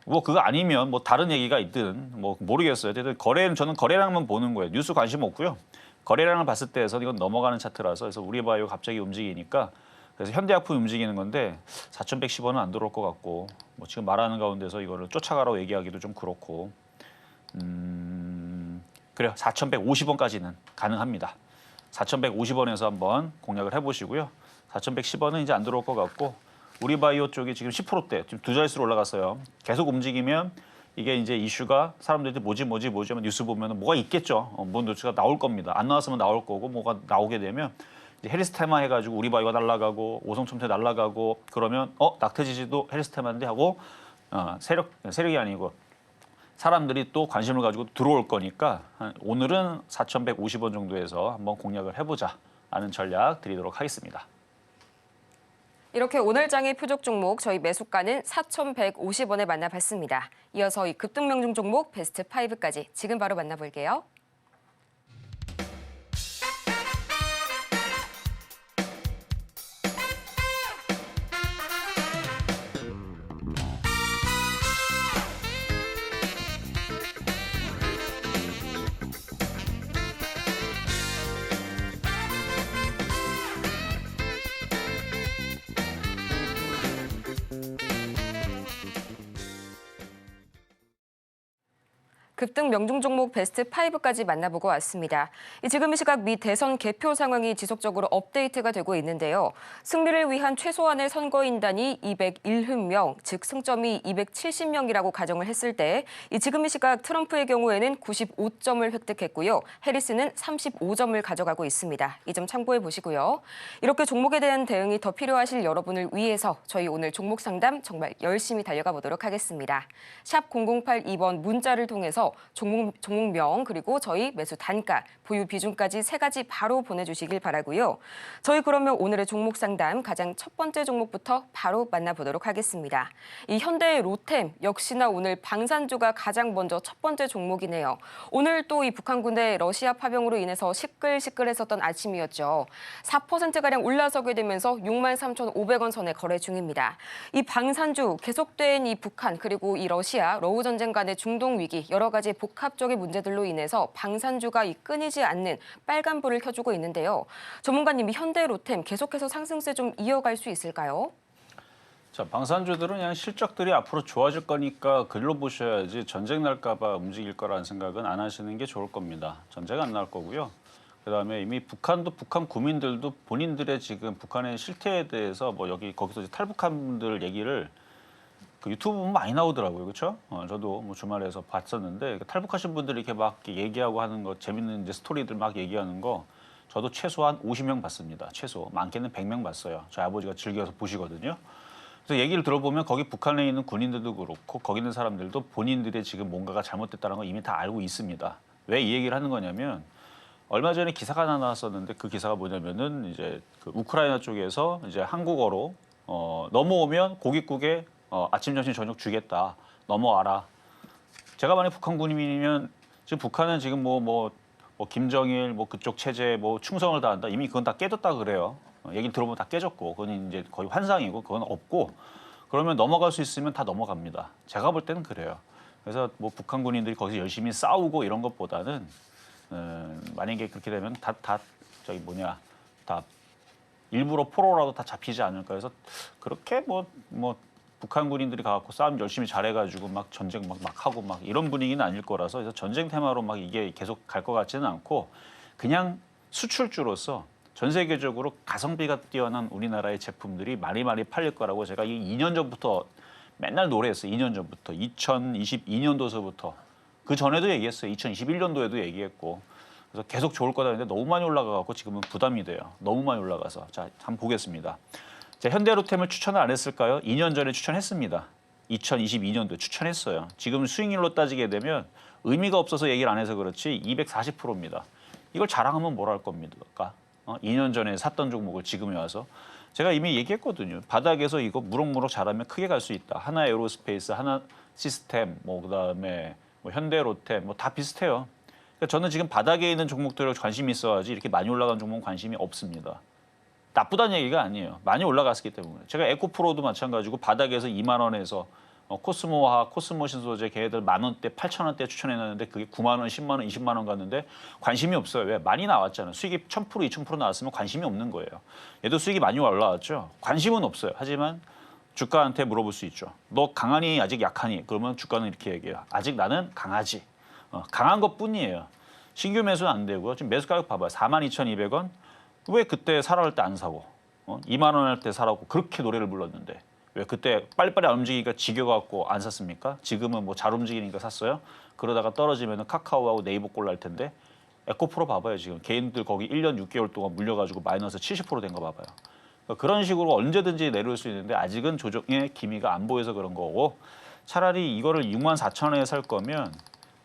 뭐 그거 아니면 뭐 다른 얘기가 있든 뭐 모르겠어요. 어쨌든 저는 거래량만 보는 거예요. 뉴스 관심 없고요. 거래량을 봤을 때에서 이건 넘어가는 차트라서 그래서 우리바이오 갑자기 움직이니까 그래서 현대약품이 움직이는 건데 4,110원은 안 들어올 것 같고 뭐 지금 말하는 가운데서 이거를 쫓아가라고 얘기하기도 좀 그렇고 그래요. 4,150원까지는 가능합니다. 4,150원에서 한번 공략을 해보시고요. 4,110원은 이제 안 들어올 것 같고 우리바이오 쪽이 지금 10%대 지금 두 자릿수로 올라갔어요. 계속 움직이면 이게 이제 이슈가 사람들이 뭐지 하면 뉴스 보면 뭐가 있겠죠. 뭔 뉴스가 나올 겁니다. 안 나왔으면 나올 거고 뭐가 나오게 되면 이제 헬스테마 해가지고 우리바이오가 날아가고 오성첨태 날아가고 그러면 낙태지지도 헬스테마인데 하고 세력이 아니고 사람들이 또 관심을 가지고 들어올 거니까 오늘은 4,150원 정도에서 한번 공략을 해보자 하는 전략 드리도록 하겠습니다. 이렇게 오늘 장의 표적 종목 저희 매수가는 4,150원에 만나봤습니다. 이어서 이 급등 명중 종목 베스트 5까지 지금 바로 만나볼게요. 급등 명중 종목 베스트 5까지 만나보고 왔습니다. 지금 이 시각 미 대선 개표 상황이 지속적으로 업데이트가 되고 있는데요. 승리를 위한 최소한의 선거인단이 201명, 즉 승점이 270명이라고 가정을 했을 때 지금 이 시각 트럼프의 경우에는 95점을 획득했고요. 해리스는 35점을 가져가고 있습니다. 이 점 참고해 보시고요. 이렇게 종목에 대한 대응이 더 필요하실 여러분을 위해서 저희 오늘 종목 상담 정말 열심히 달려가 보도록 하겠습니다. 샵 0082번 문자를 통해서 종목명 그리고 저희 매수 단가, 보유 비중까지 3가지 바로 보내주시길 바라고요. 저희 그러면 오늘의 종목 상담 가장 첫 번째 종목부터 바로 만나보도록 하겠습니다. 이 현대 로템 역시나 오늘 방산주가 가장 먼저 첫 번째 종목이네요. 오늘 또 이 북한군의 러시아 파병으로 인해서 시끌시끌했었던 아침이었죠. 4%가량 올라서게 되면서 63,500원 선에 거래 중입니다. 이 방산주 계속된 이 북한 그리고 이 러시아 러우 전쟁 간의 중동 위기 여러 가지 복합적인 문제들로 인해서 방산주가 끊이지 않는 빨간불을 켜주고 있는데요. 전문가님이 현대 로템 계속해서 상승세 좀 이어갈 수 있을까요? 자, 방산주들은 그냥 실적들이 앞으로 좋아질 거니까 글로 보셔야지 전쟁 날까 봐 움직일 거라는 생각은 안 하시는 게 좋을 겁니다. 전쟁 안 날 거고요. 그다음에 이미 북한 국민들도 본인들의 지금 북한의 실태에 대해서 뭐 거기서 이제 탈북한 분들 얘기를 그 유튜브 보면 많이 나오더라고요, 그렇죠? 저도 뭐 주말에서 봤었는데 탈북하신 분들이 이렇게 막 얘기하고 하는 거 재밌는 이제 스토리들 막 얘기하는 거 저도 최소한 50명 봤습니다. 최소 많게는 100명 봤어요. 저희 아버지가 즐겨서 보시거든요. 그래서 얘기를 들어보면 거기 북한에 있는 군인들도 그렇고 거기 있는 사람들도 본인들의 지금 뭔가가 잘못됐다는 거 이미 다 알고 있습니다. 왜 이 얘기를 하는 거냐면 얼마 전에 기사가 하나 나왔었는데 그 기사가 뭐냐면은 이제 그 우크라이나 쪽에서 이제 한국어로 넘어오면 고깃국에 아침, 점심, 저녁 주겠다. 넘어와라. 제가 만약 북한 군인이면 지금 북한은 지금 뭐 김정일 뭐 그쪽 체제 뭐 충성을 다한다. 이미 그건 다 깨졌다 그래요. 얘기를 들어보면 다 깨졌고 그건 이제 거의 환상이고 그건 없고 그러면 넘어갈 수 있으면 다 넘어갑니다. 제가 볼 때는 그래요. 그래서 뭐 북한 군인들이 거기서 열심히 싸우고 이런 것보다는 만약에 그렇게 되면 다 일부러 포로라도 다 잡히지 않을까 해서 그렇게 뭐 북한 군인들이 가갖고 싸움 열심히 잘해가지고 막 전쟁 막 하고 막 이런 분위기는 아닐 거라서 그래서 전쟁 테마로 막 이게 계속 갈 것 같지는 않고 그냥 수출주로서 전 세계적으로 가성비가 뛰어난 우리나라의 제품들이 많이 팔릴 거라고 제가 이 2년 전부터 맨날 노래했어요. 2년 전부터. 2022년도서부터. 그 전에도 얘기했어요. 2021년도에도 얘기했고. 그래서 계속 좋을 거다 했는데 너무 많이 올라가고 지금은 부담이 돼요. 너무 많이 올라가서. 자, 한번 보겠습니다. 자, 현대로템을 추천을 안 했을까요? 2년 전에 추천했습니다. 2022년도에 추천했어요. 지금 수익률로 따지게 되면 의미가 없어서 얘기를 안 해서 그렇지 240%입니다. 이걸 자랑하면 뭘 할 겁니까? 2년 전에 샀던 종목을 지금에 와서. 제가 이미 얘기했거든요. 바닥에서 이거 무럭무럭 잘하면 크게 갈 수 있다. 하나 에어로스페이스, 하나 시스템, 뭐 그다음에 뭐 현대로템, 뭐 다 비슷해요. 그러니까 저는 지금 바닥에 있는 종목들에 관심이 있어야지 이렇게 많이 올라간 종목은 관심이 없습니다. 나쁘다는 얘기가 아니에요. 많이 올라갔기 때문에. 제가 에코프로도 마찬가지고 바닥에서 2만 원에서 코스모화, 코스모 신소재 걔네들 10,000원대, 8,000원대 추천해놨는데 그게 9만 원, 10만 원, 20만 원 갔는데 관심이 없어요. 왜? 많이 나왔잖아요. 수익이 1,000%, 2,000% 나왔으면 관심이 없는 거예요. 얘도 수익이 많이 올라왔죠. 관심은 없어요. 하지만 주가한테 물어볼 수 있죠. 너 강하니 아직 약하니? 그러면 주가는 이렇게 얘기해요. 아직 나는 강하지. 강한 것뿐이에요. 신규 매수는 안 되고요. 지금 매수 가격 봐봐요. 42,200원. 왜 그때 사라할 때 안 사고 2만 원 할 때 사라고 그렇게 노래를 불렀는데 왜 그때 빨리빨리 안 움직이니까 지겨갖고 안 샀습니까? 지금은 뭐 잘 움직이니까 샀어요. 그러다가 떨어지면 카카오하고 네이버 꼴 날 텐데 에코프로 봐봐요. 지금 개인들 거기 1년 6개월 동안 물려가지고 마이너스 70% 된 거 봐봐요. 그러니까 그런 식으로 언제든지 내려올 수 있는데 아직은 조정의 기미가 안 보여서 그런 거고 차라리 이거를 64,000원에 살 거면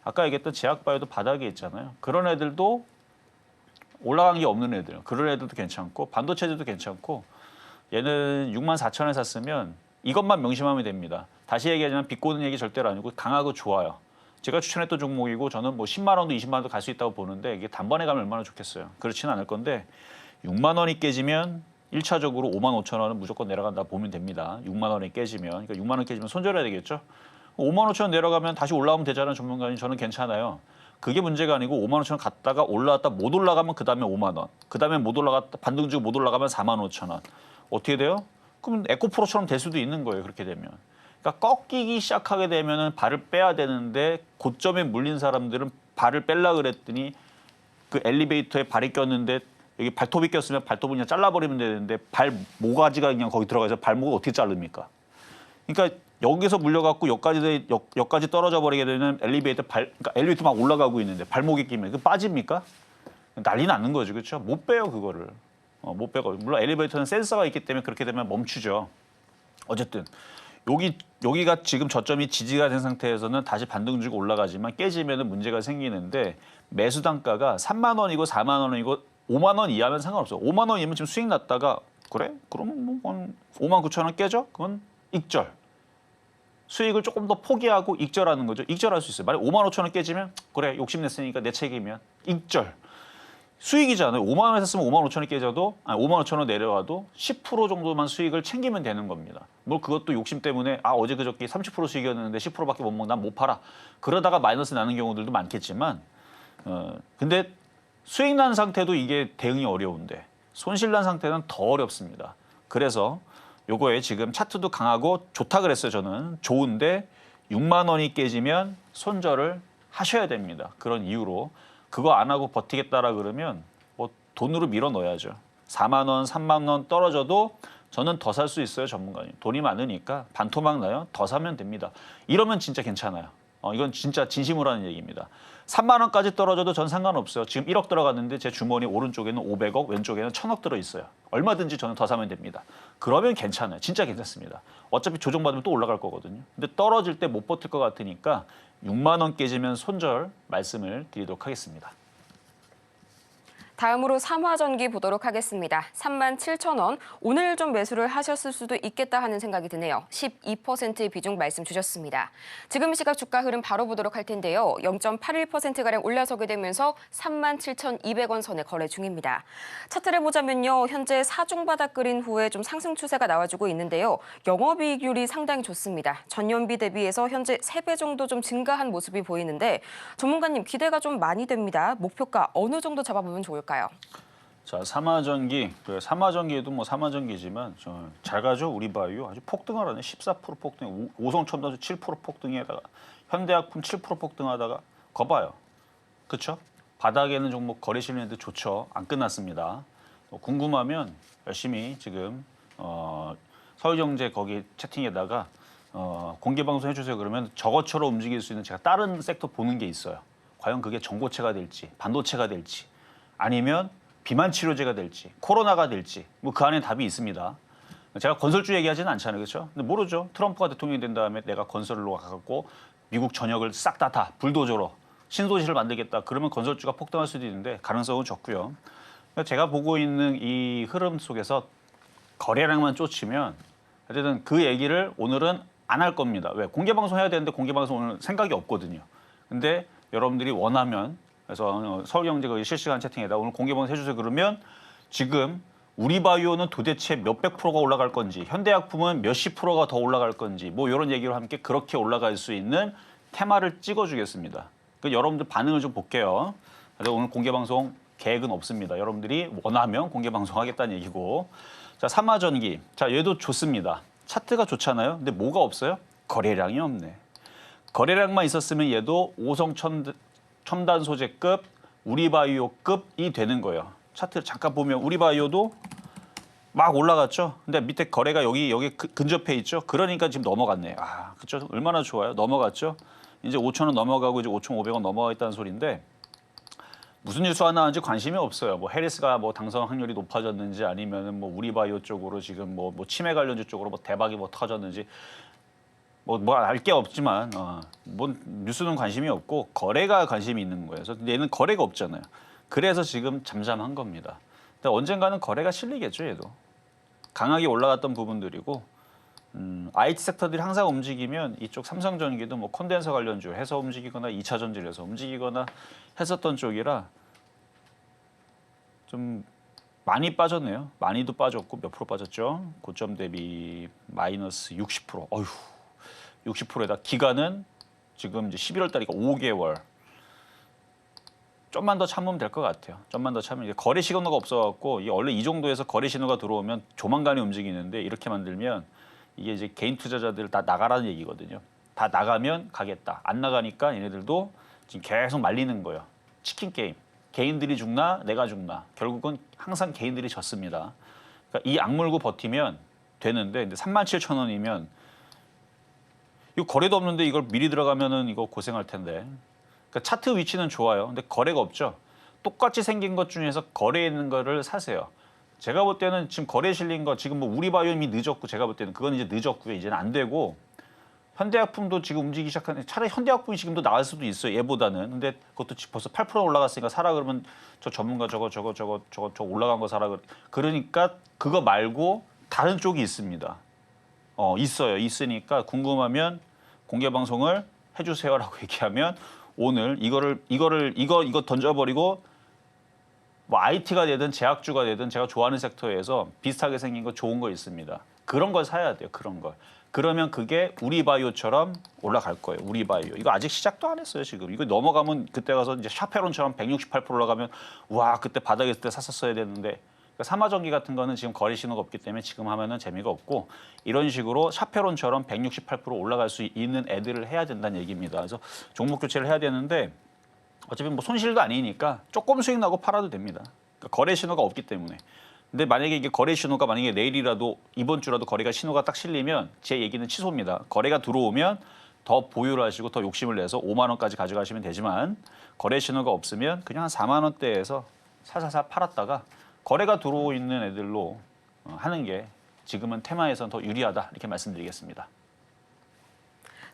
아까 얘기했던 제약바이오도 바닥에 있잖아요. 그런 애들도 올라간 게 없는 애들, 그런 애들도 괜찮고 반도체들도 괜찮고 얘는 64,000원에 샀으면 이것만 명심하면 됩니다. 다시 얘기하지만 비꼬는 얘기 절대로 아니고 강하고 좋아요. 제가 추천했던 종목이고 저는 뭐 10만 원도 20만 원도 갈 수 있다고 보는데 이게 단번에 가면 얼마나 좋겠어요. 그렇지는 않을 건데 6만 원이 깨지면 1차적으로 5만 5천 원은 무조건 내려간다 보면 됩니다. 6만 원이 깨지면, 그러니까 6만 원 깨지면 손절해야 되겠죠. 5만 5천 원 내려가면 다시 올라오면 되잖아요. 전문가님 저는 괜찮아요. 그게 문제가 아니고 5만 5천 원 갔다가 올라왔다 못 올라가면 그 다음에 5만 원. 그 다음에 못 올라갔다 반등 주고 못 올라가면 4만 5천 원. 어떻게 돼요? 그럼 에코프로처럼 될 수도 있는 거예요. 그렇게 되면. 그러니까 꺾이기 시작하게 되면은 발을 빼야 되는데 고점에 물린 사람들은 발을 뺄라 그랬더니 그 엘리베이터에 발이 꼈는데 여기 발톱이 꼈으면 발톱을 그냥 잘라버리면 되는데 발 모가지가 그냥 거기 들어가서 발목을 어떻게 자릅니까? 그러니까 여기서 물려갖고 여기까지 떨어져 버리게 되는 엘리베이터 그러니까 엘리베이터 막 올라가고 있는데 발목이 끼면 그 빠집니까? 난리 나는 거죠, 그렇죠? 못 빼요 그거를. 못 빼고 물론 엘리베이터는 센서가 있기 때문에 그렇게 되면 멈추죠. 어쨌든 여기가 지금 저점이 지지가 된 상태에서는 다시 반등 주고 올라가지만 깨지면은 문제가 생기는데 매수 단가가 3만 원이고 4만 원이고 5만 원 이하면 상관없어요. 5만 원이면 지금 수익 났다가 그래? 그러면 뭐 5만 9천 원 깨져? 그건 익절. 수익을 조금 더 포기하고 익절하는 거죠. 익절할 수 있어요. 만약 5만 5천 원 깨지면 그래 욕심냈으니까 내 책임이야. 익절. 수익이잖아요. 5만 원에 샀으면 5만 5천 원이 깨져도 5만 5천 원 내려와도 10% 정도만 수익을 챙기면 되는 겁니다. 뭐 그것도 욕심 때문에 어제 그저께 30% 수익이었는데 10%밖에 못 먹고 난 못 팔아. 그러다가 마이너스 나는 경우들도 많겠지만 근데 수익 난 상태도 이게 대응이 어려운데 손실 난 상태는 더 어렵습니다. 그래서 요거에 지금 차트도 강하고 좋다 그랬어요. 저는 좋은데 6만 원이 깨지면 손절을 하셔야 됩니다. 그런 이유로 그거 안 하고 버티겠다라 그러면 뭐 돈으로 밀어 넣어야죠. 4만 원, 3만 원 떨어져도 저는 더 살 수 있어요. 전문가님. 돈이 많으니까 반토막 나요. 더 사면 됩니다. 이러면 진짜 괜찮아요. 이건 진짜 진심으로 하는 얘기입니다. 3만 원까지 떨어져도 전 상관없어요. 지금 1억 들어갔는데 제 주머니 오른쪽에는 500억, 왼쪽에는 1,000억 들어있어요. 얼마든지 저는 더 사면 됩니다. 그러면 괜찮아요. 진짜 괜찮습니다. 어차피 조정받으면 또 올라갈 거거든요. 근데 떨어질 때 못 버틸 것 같으니까 6만 원 깨지면 손절 말씀을 드리도록 하겠습니다. 다음으로 삼화전기 보도록 하겠습니다. 37,000원. 오늘 좀 매수를 하셨을 수도 있겠다 하는 생각이 드네요. 12%의 비중 말씀 주셨습니다. 지금 시각 주가 흐름 바로 보도록 할 텐데요. 0.81%가량 올라서게 되면서 37,200원 선에 거래 중입니다. 차트를 보자면요. 현재 사중바닥 끓인 후에 좀 상승 추세가 나와주고 있는데요. 영업이익률이 상당히 좋습니다. 전년비 대비해서 현재 3배 정도 좀 증가한 모습이 보이는데 전문가님 기대가 좀 많이 됩니다. 목표가 어느 정도 잡아보면 좋을까요? 자, 삼화전기, 삼화전기도 뭐 삼화전기지만 잘 가죠. 우리바이오 아주 폭등을 하네. 14% 폭등, 오성첨단수 7% 폭등에다가 현대약품 7% 폭등하다가 거봐요. 그렇죠? 바닥에 있는 종목 거래 실리는데 좋죠. 안 끝났습니다. 궁금하면 열심히 지금 서울경제 거기 채팅에다가 공개 방송 해주세요. 그러면 저것처럼 움직일 수 있는 제가 다른 섹터 보는 게 있어요. 과연 그게 전고체가 될지, 반도체가 될지, 아니면 비만 치료제가 될지, 코로나가 될지, 뭐 그 안에 답이 있습니다. 제가 건설주 얘기하지는 않잖아요, 그렇죠? 근데 모르죠. 트럼프가 대통령이 된 다음에 내가 건설로 가갖고 미국 전역을 싹 다 불도저로 신도시를 만들겠다. 그러면 건설주가 폭등할 수도 있는데 가능성은 적고요. 제가 보고 있는 이 흐름 속에서 거래량만 쫓으면 어쨌든 그 얘기를 오늘은 안 할 겁니다. 왜? 공개 방송 해야 되는데 공개 방송 오늘 생각이 없거든요. 근데 여러분들이 원하면 그래서 서울경제 그 실시간 채팅에다 오늘 공개 방송 해주세요. 그러면 지금 우리바이오는 도대체 몇백 프로가 올라갈 건지, 현대약품은 몇십 프로가 더 올라갈 건지, 뭐 이런 얘기로 함께 그렇게 올라갈 수 있는 테마를 찍어주겠습니다. 그 여러분들 반응을 좀 볼게요. 그래서 오늘 공개 방송 계획은 없습니다. 여러분들이 원하면 공개 방송 하겠다는 얘기고. 자, 삼화전기. 자, 얘도 좋습니다. 차트가 좋잖아요. 근데 뭐가 없어요? 거래량이 없네. 거래량만 있었으면 얘도 오성 첨단 소재급, 우리바이오급이 되는 거예요. 차트 잠깐 보면 우리바이오도 막 올라갔죠. 근데 밑에 거래가 여기 근접해 있죠. 그러니까 지금 넘어갔네. 아, 그렇죠. 얼마나 좋아요. 넘어갔죠. 이제 5,000원 넘어가고 이제 5,500원 넘어가 있다는 소리인데 무슨 뉴스가 나왔는지 관심이 없어요. 뭐 해리스가 뭐 당선 확률이 높아졌는지 아니면은 뭐 우리바이오 쪽으로 지금 뭐 치매 관련주 쪽으로 뭐 대박이 뭐 터졌는지 뭐 알 게 없지만 뭐 뉴스는 관심이 없고 거래가 관심이 있는 거예요. 그래서 얘는 거래가 없잖아요. 그래서 지금 잠잠한 겁니다. 근데 언젠가는 거래가 실리겠죠, 얘도. 강하게 올라갔던 부분들이고 IT 섹터들이 항상 움직이면 이쪽 삼성전기도 뭐 콘덴서 관련주 해서 움직이거나 2차 전지를 해서 움직이거나 했었던 쪽이라 좀 많이 빠졌네요. 많이도 빠졌고 몇 프로 빠졌죠? 고점 대비 마이너스 60%. 어휴, 60%에다 기간은 지금 이제 11월 달이니까 5개월. 좀만 더 참으면 될 것 같아요. 좀만 더 참으면 거래 신호가 없어갖고 원래 이 정도에서 거래 신호가 들어오면 조만간에 움직이는데 이렇게 만들면 이게 이제 개인 투자자들 다 나가라는 얘기거든요. 다 나가면 가겠다. 안 나가니까 얘네들도 지금 계속 말리는 거예요. 치킨 게임. 개인들이 죽나 내가 죽나. 결국은 항상 개인들이 졌습니다. 그러니까 이 악물고 버티면 되는데 근데 37,000원이면 이거 거래도 없는데 이걸 미리 들어가면은 이거 고생할 텐데. 그러니까 차트 위치는 좋아요. 근데 거래가 없죠. 똑같이 생긴 것 중에서 거래 있는 거를 사세요. 제가 볼 때는 지금 거래 실린 거 지금 뭐 우리바이오님이 늦었고 제가 볼 때는 그건 이제 늦었고요. 이제는 안 되고 현대약품도 지금 움직이기 시작하는 차라리 현대약품이 지금도 나을 수도 있어요. 얘보다는. 근데 그것도 벌써 8% 올라갔으니까 사라 그러면 저 전문가 저거 올라간 거 사라 그러니까 그거 말고 다른 쪽이 있습니다. 있어요. 있으니까 궁금하면 공개 방송을 해주세요라고 얘기하면 오늘 이거 던져버리고 뭐 IT가 되든 제약주가 되든 제가 좋아하는 섹터에서 비슷하게 생긴 거 좋은 거 있습니다. 그런 걸 사야 돼요. 그런 걸. 그러면 그게 우리바이오처럼 올라갈 거예요. 우리바이오. 이거 아직 시작도 안 했어요. 지금. 이거 넘어가면 그때 가서 이제 샤페론처럼 168% 올라가면 와 그때 바닥에 있을 때 샀었어야 되는데 그러니까 삼화전기 같은 거는 지금 거래 신호가 없기 때문에 지금 하면은 재미가 없고 이런 식으로 샤페론처럼 168% 올라갈 수 있는 애들을 해야 된다는 얘기입니다. 그래서 종목 교체를 해야 되는데 어차피 뭐 손실도 아니니까 조금 수익 나고 팔아도 됩니다. 그러니까 거래 신호가 없기 때문에. 근데 만약에 이게 거래 신호가 만약에 내일이라도 이번 주라도 거래가 신호가 딱 실리면 제 얘기는 취소입니다. 거래가 들어오면 더 보유를 하시고 더 욕심을 내서 5만 원까지 가져가시면 되지만 거래 신호가 없으면 그냥 한 4만 원대에서 사사사 팔았다가 거래가 들어오 있는 애들로 하는 게 지금은 테마에선 더 유리하다 이렇게 말씀드리겠습니다.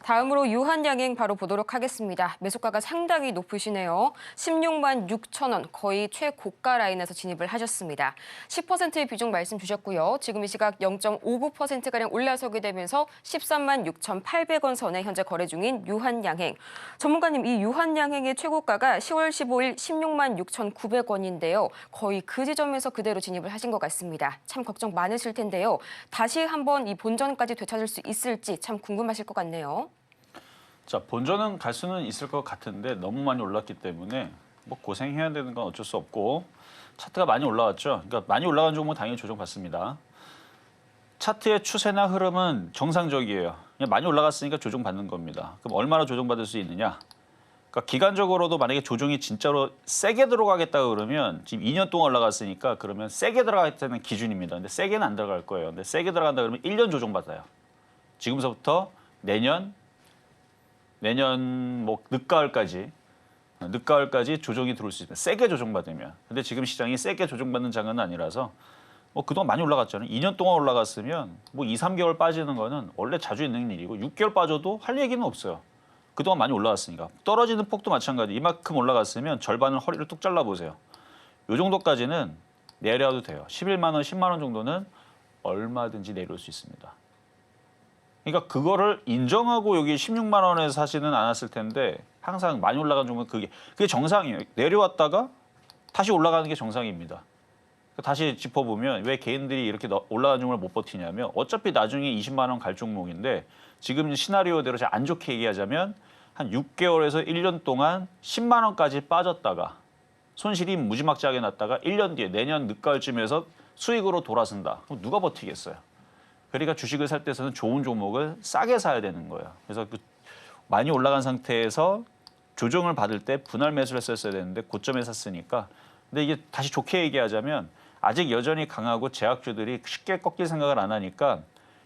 다음으로 유한양행 바로 보도록 하겠습니다. 매수가가 상당히 높으시네요. 16만 6천 원, 거의 최고가 라인에서 진입을 하셨습니다. 10%의 비중 말씀 주셨고요. 지금 이 시각 0.59%가량 올라서게 되면서 13만 6,800원 선에 현재 거래 중인 유한양행. 전문가님, 이 유한양행의 최고가가 10월 15일 16만 6,900원인데요. 거의 그 지점에서 그대로 진입을 하신 것 같습니다. 참 걱정 많으실 텐데요. 다시 한번 이 본전까지 되찾을 수 있을지 참 궁금하실 것 같네요. 자, 본전은 갈 수는 있을 것 같은데 너무 많이 올랐기 때문에 뭐 고생해야 되는 건 어쩔 수 없고 차트가 많이 올라왔죠. 그러니까 많이 올라간 종목은 당연히 조정받습니다. 차트의 추세나 흐름은 정상적이에요. 그냥 많이 올라갔으니까 조정받는 겁니다. 그럼 얼마나 조정받을 수 있느냐? 그러니까 기간적으로도 만약에 조정이 진짜로 세게 들어가겠다 그러면 지금 2년 동안 올라갔으니까 그러면 세게 들어가겠다는 기준입니다. 근데 세게는 안 들어갈 거예요. 근데 세게 들어간다 그러면 1년 조정 받아요. 지금서부터 내년 뭐 늦가을까지 조정이 들어올 수 있다. 세게 조정받으면. 근데 지금 시장이 세게 조정받는 장은 아니라서 뭐 그동안 많이 올라갔잖아요. 2년 동안 올라갔으면 뭐 2, 3개월 빠지는 거는 원래 자주 있는 일이고 6개월 빠져도 할 얘기는 없어요. 그동안 많이 올라갔으니까. 떨어지는 폭도 마찬가지. 이만큼 올라갔으면 절반을 허리를 뚝 잘라보세요. 이 정도까지는 내려도 돼요. 11만 원, 10만 원 정도는 얼마든지 내려올 수 있습니다. 그러니까 그거를 인정하고 여기 16만 원에 사지는 않았을 텐데 항상 많이 올라간 종목은 그게 정상이에요. 내려왔다가 다시 올라가는 게 정상입니다. 다시 짚어보면 왜 개인들이 이렇게 올라간 종목을 못 버티냐면 어차피 나중에 20만 원 갈 종목인데 지금 시나리오대로 안 좋게 얘기하자면 한 6개월에서 1년 동안 10만 원까지 빠졌다가 손실이 무지막지하게 났다가 1년 뒤에 내년 늦가을쯤에서 수익으로 돌아선다. 그럼 누가 버티겠어요? 그러니까 주식을 살 때서는 좋은 종목을 싸게 사야 되는 거예요. 그래서 많이 올라간 상태에서 조정을 받을 때 분할 매수를 했었어야 되는데 고점에 샀으니까. 근데 이게 다시 좋게 얘기하자면 아직 여전히 강하고 제약주들이 쉽게 꺾일 생각을 안 하니까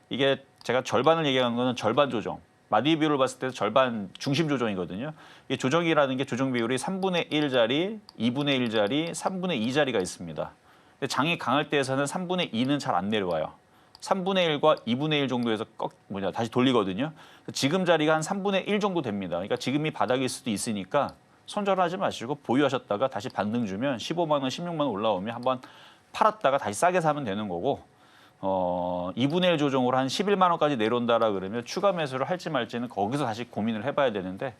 이게 제가 절반을 얘기하는 거는 절반 조정. 마디 비율을 봤을 때 절반 중심 조정이거든요. 이 조정이라는 게 조정 비율이 3분의 1짜리, 2분의 1짜리, 3분의 2짜리가 있습니다. 근데 장이 강할 때에서는 3분의 2는 잘 안 내려와요. 3분의 1과 2분의 1 정도에서 다시 돌리거든요. 지금 자리가 한 3분의 1 정도 됩니다. 그러니까 지금이 바닥일 수도 있으니까 손절하지 마시고 보유하셨다가 다시 반등 주면 15만 원, 16만 원 올라오면 한번 팔았다가 다시 싸게 사면 되는 거고 2분의 1 조정으로 한 11만 원까지 내려온다라 그러면 추가 매수를 할지 말지는 거기서 다시 고민을 해봐야 되는데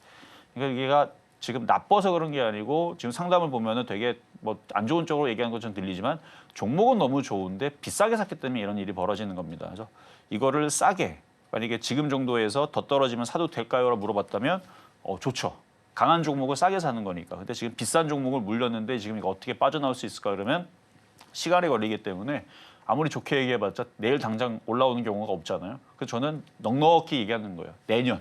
그러니까 이게가 지금 나빠서 그런 게 아니고 지금 상담을 보면은 되게 뭐 안 좋은 쪽으로 얘기하는 것처럼 들리지만 종목은 너무 좋은데 비싸게 샀기 때문에 이런 일이 벌어지는 겁니다. 그래서 이거를 싸게 만약에 지금 정도에서 더 떨어지면 사도 될까요? 라고 물어봤다면 좋죠. 강한 종목을 싸게 사는 거니까. 근데 지금 비싼 종목을 물렸는데 지금 이거 어떻게 빠져나올 수 있을까 그러면 시간이 걸리기 때문에 아무리 좋게 얘기해봤자 내일 당장 올라오는 경우가 없잖아요. 그래서 저는 넉넉히 얘기하는 거예요. 내년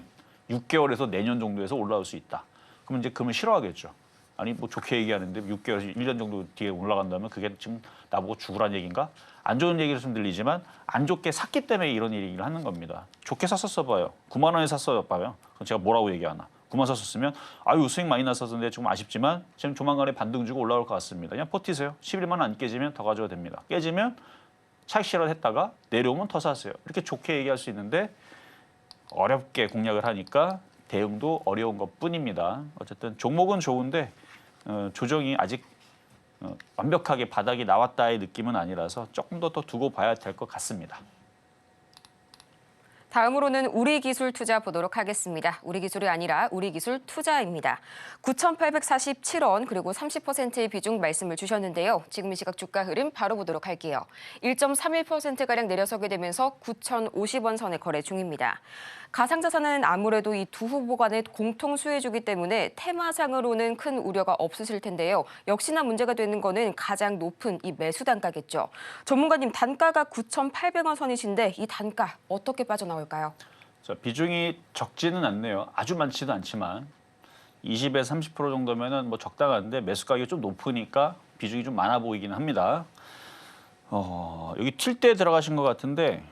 6개월에서 내년 정도에서 올라올 수 있다. 그러면 싫어하겠죠. 아니 뭐 좋게 얘기하는데 6개월에서 1년 정도 뒤에 올라간다면 그게 지금 나보고 죽으란 얘기인가? 안 좋은 얘기를 좀 들리지만 안 좋게 샀기 때문에 이런 얘기를 하는 겁니다. 좋게 샀었어 봐요. 9만 원에 샀어 봐요. 그럼 제가 뭐라고 얘기하나? 9만 샀었으면 아유 수익 많이 났었는데 좀 아쉽지만 지금 조만간에 반등 주고 올라올 것 같습니다. 그냥 버티세요. 11만 원 안 깨지면 더 가져도 됩니다. 깨지면 차익 실현했다가 내려오면 더 사세요. 이렇게 좋게 얘기할 수 있는데 어렵게 공략을 하니까 대응도 어려운 것뿐입니다. 어쨌든 종목은 좋은데 조정이 아직 완벽하게 바닥이 나왔다의 느낌은 아니라서 조금 더 두고 봐야 될 것 같습니다. 다음으로는 우리기술 투자 보도록 하겠습니다. 우리기술이 아니라 우리기술 투자입니다. 9,847원 그리고 30%의 비중 말씀을 주셨는데요. 지금 이 시각 주가 흐름 바로 보도록 할게요. 1.31%가량 내려서게 되면서 9,050원 선에 거래 중입니다. 가상자산은 아무래도 이 두 후보 간의 공통 수혜주기 때문에 테마상으로는 큰 우려가 없으실 텐데요. 역시나 문제가 되는 거는 가장 높은 이 매수 단가겠죠. 전문가님 단가가 9,800원 선이신데 이 단가 어떻게 빠져나올까요? 자, 비중이 적지는 않네요. 아주 많지도 않지만 20에서 30% 정도면은 뭐 적당한데 매수 가격이 좀 높으니까 비중이 좀 많아 보이긴 합니다. 여기 튈 때 들어가신 것 같은데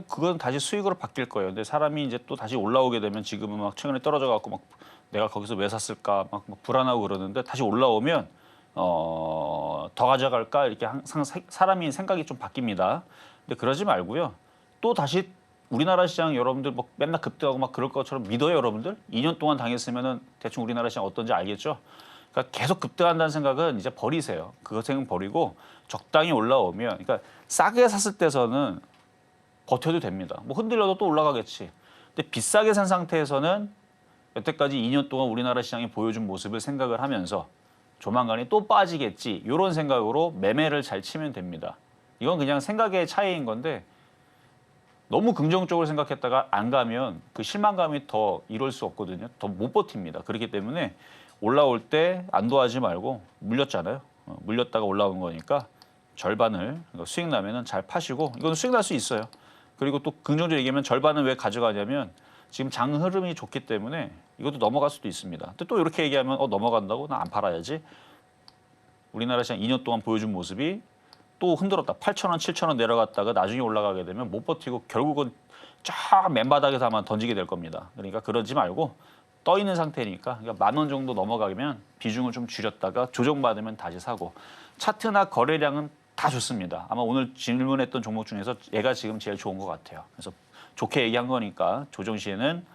그건 다시 수익으로 바뀔 거예요. 근데 사람이 이제 또 다시 올라오게 되면 지금은 막 최근에 떨어져 갖고 막 내가 거기서 왜 샀을까 막 불안하고 그러는데 다시 올라오면 더 가져갈까 이렇게 항상 사람이 생각이 좀 바뀝니다. 근데 그러지 말고요. 또 다시 우리나라 시장 여러분들 뭐 맨날 급등하고 막 그럴 것처럼 믿어요, 여러분들? 2년 동안 당했으면은 대충 우리나라 시장 어떤지 알겠죠? 그러니까 계속 급등한다는 생각은 이제 버리세요. 그거 생각 버리고 적당히 올라오면, 그러니까 싸게 샀을 때서는 버텨도 됩니다. 뭐 흔들려도 또 올라가겠지. 근데 비싸게 산 상태에서는 여태까지 2년 동안 우리나라 시장이 보여준 모습을 생각을 하면서 조만간에 또 빠지겠지. 이런 생각으로 매매를 잘 치면 됩니다. 이건 그냥 생각의 차이인 건데 너무 긍정적으로 생각했다가 안 가면 그 실망감이 더 이룰 수 없거든요. 더 못 버팁니다. 그렇기 때문에 올라올 때 안도하지 말고 물렸잖아요. 물렸다가 올라온 거니까 절반을 수익 나면은 잘 파시고 이건 수익 날 수 있어요. 그리고 또 긍정적으로 얘기하면 절반은 왜 가져가냐면 지금 장 흐름이 좋기 때문에 이것도 넘어갈 수도 있습니다. 또 이렇게 얘기하면 넘어간다고? 나 안 팔아야지. 우리나라 시장 2년 동안 보여준 모습이 또 흔들었다. 8,000원, 7,000원 내려갔다가 나중에 올라가게 되면 못 버티고 결국은 쫙 맨바닥에서 아마 던지게 될 겁니다. 그러니까 그러지 말고 떠 있는 상태니까 그러니까 10,000원 정도 넘어가면 비중을 좀 줄였다가 조정받으면 다시 사고 차트나 거래량은 다 좋습니다. 아마 오늘 질문했던 종목 중에서 얘가 지금 제일 좋은 것 같아요. 그래서 좋게 얘기한 거니까 조정 시에는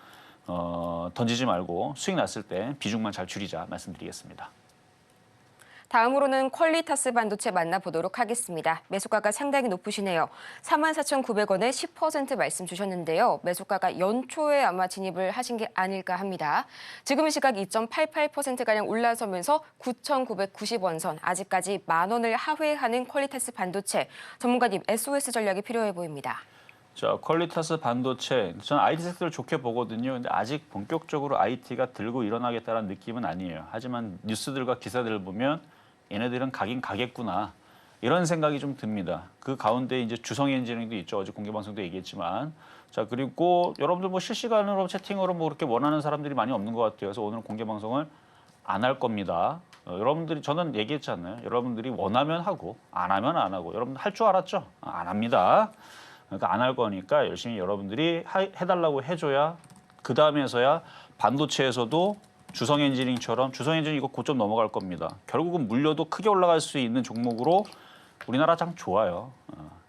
던지지 말고 수익 났을 때 비중만 잘 줄이자 말씀드리겠습니다. 다음으로는 퀄리타스 반도체 만나보도록 하겠습니다. 매수가가 상당히 높으시네요. 44,900원에 10% 말씀 주셨는데요. 매수가가 연초에 아마 진입을 하신 게 아닐까 합니다. 지금 시각 2.88%가량 올라서면서 9,990원 선, 아직까지 10,000원을 하회하는 퀄리타스 반도체. 전문가님, SOS 전략이 필요해 보입니다. 자, 퀄리타스 반도체, 저는 IT 섹터를 좋게 보거든요. 근데 아직 본격적으로 IT가 들고 일어나겠다는 느낌은 아니에요. 하지만 뉴스들과 기사들을 보면 얘네들은 가긴 가겠구나 이런 생각이 좀 듭니다. 그 가운데 이제 주성 엔지니어링도 있죠. 어제 공개 방송도 얘기했지만, 자 그리고 여러분들 뭐 실시간으로 채팅으로 뭐 그렇게 원하는 사람들이 많이 없는 것 같아요. 그래서 오늘 공개 방송을 안 할 겁니다. 여러분들이 저는 얘기했잖아요. 여러분들이 원하면 하고 안 하면 안 하고 여러분들 할 줄 알았죠? 안 합니다. 그러니까 안 할 거니까 열심히 여러분들이 해달라고 해줘야 그 다음에서야 반도체에서도 주성 엔지니어링처럼 주성 엔지니어링 이거 고점 넘어갈 겁니다. 결국은 물려도 크게 올라갈 수 있는 종목으로 우리나라 장 좋아요.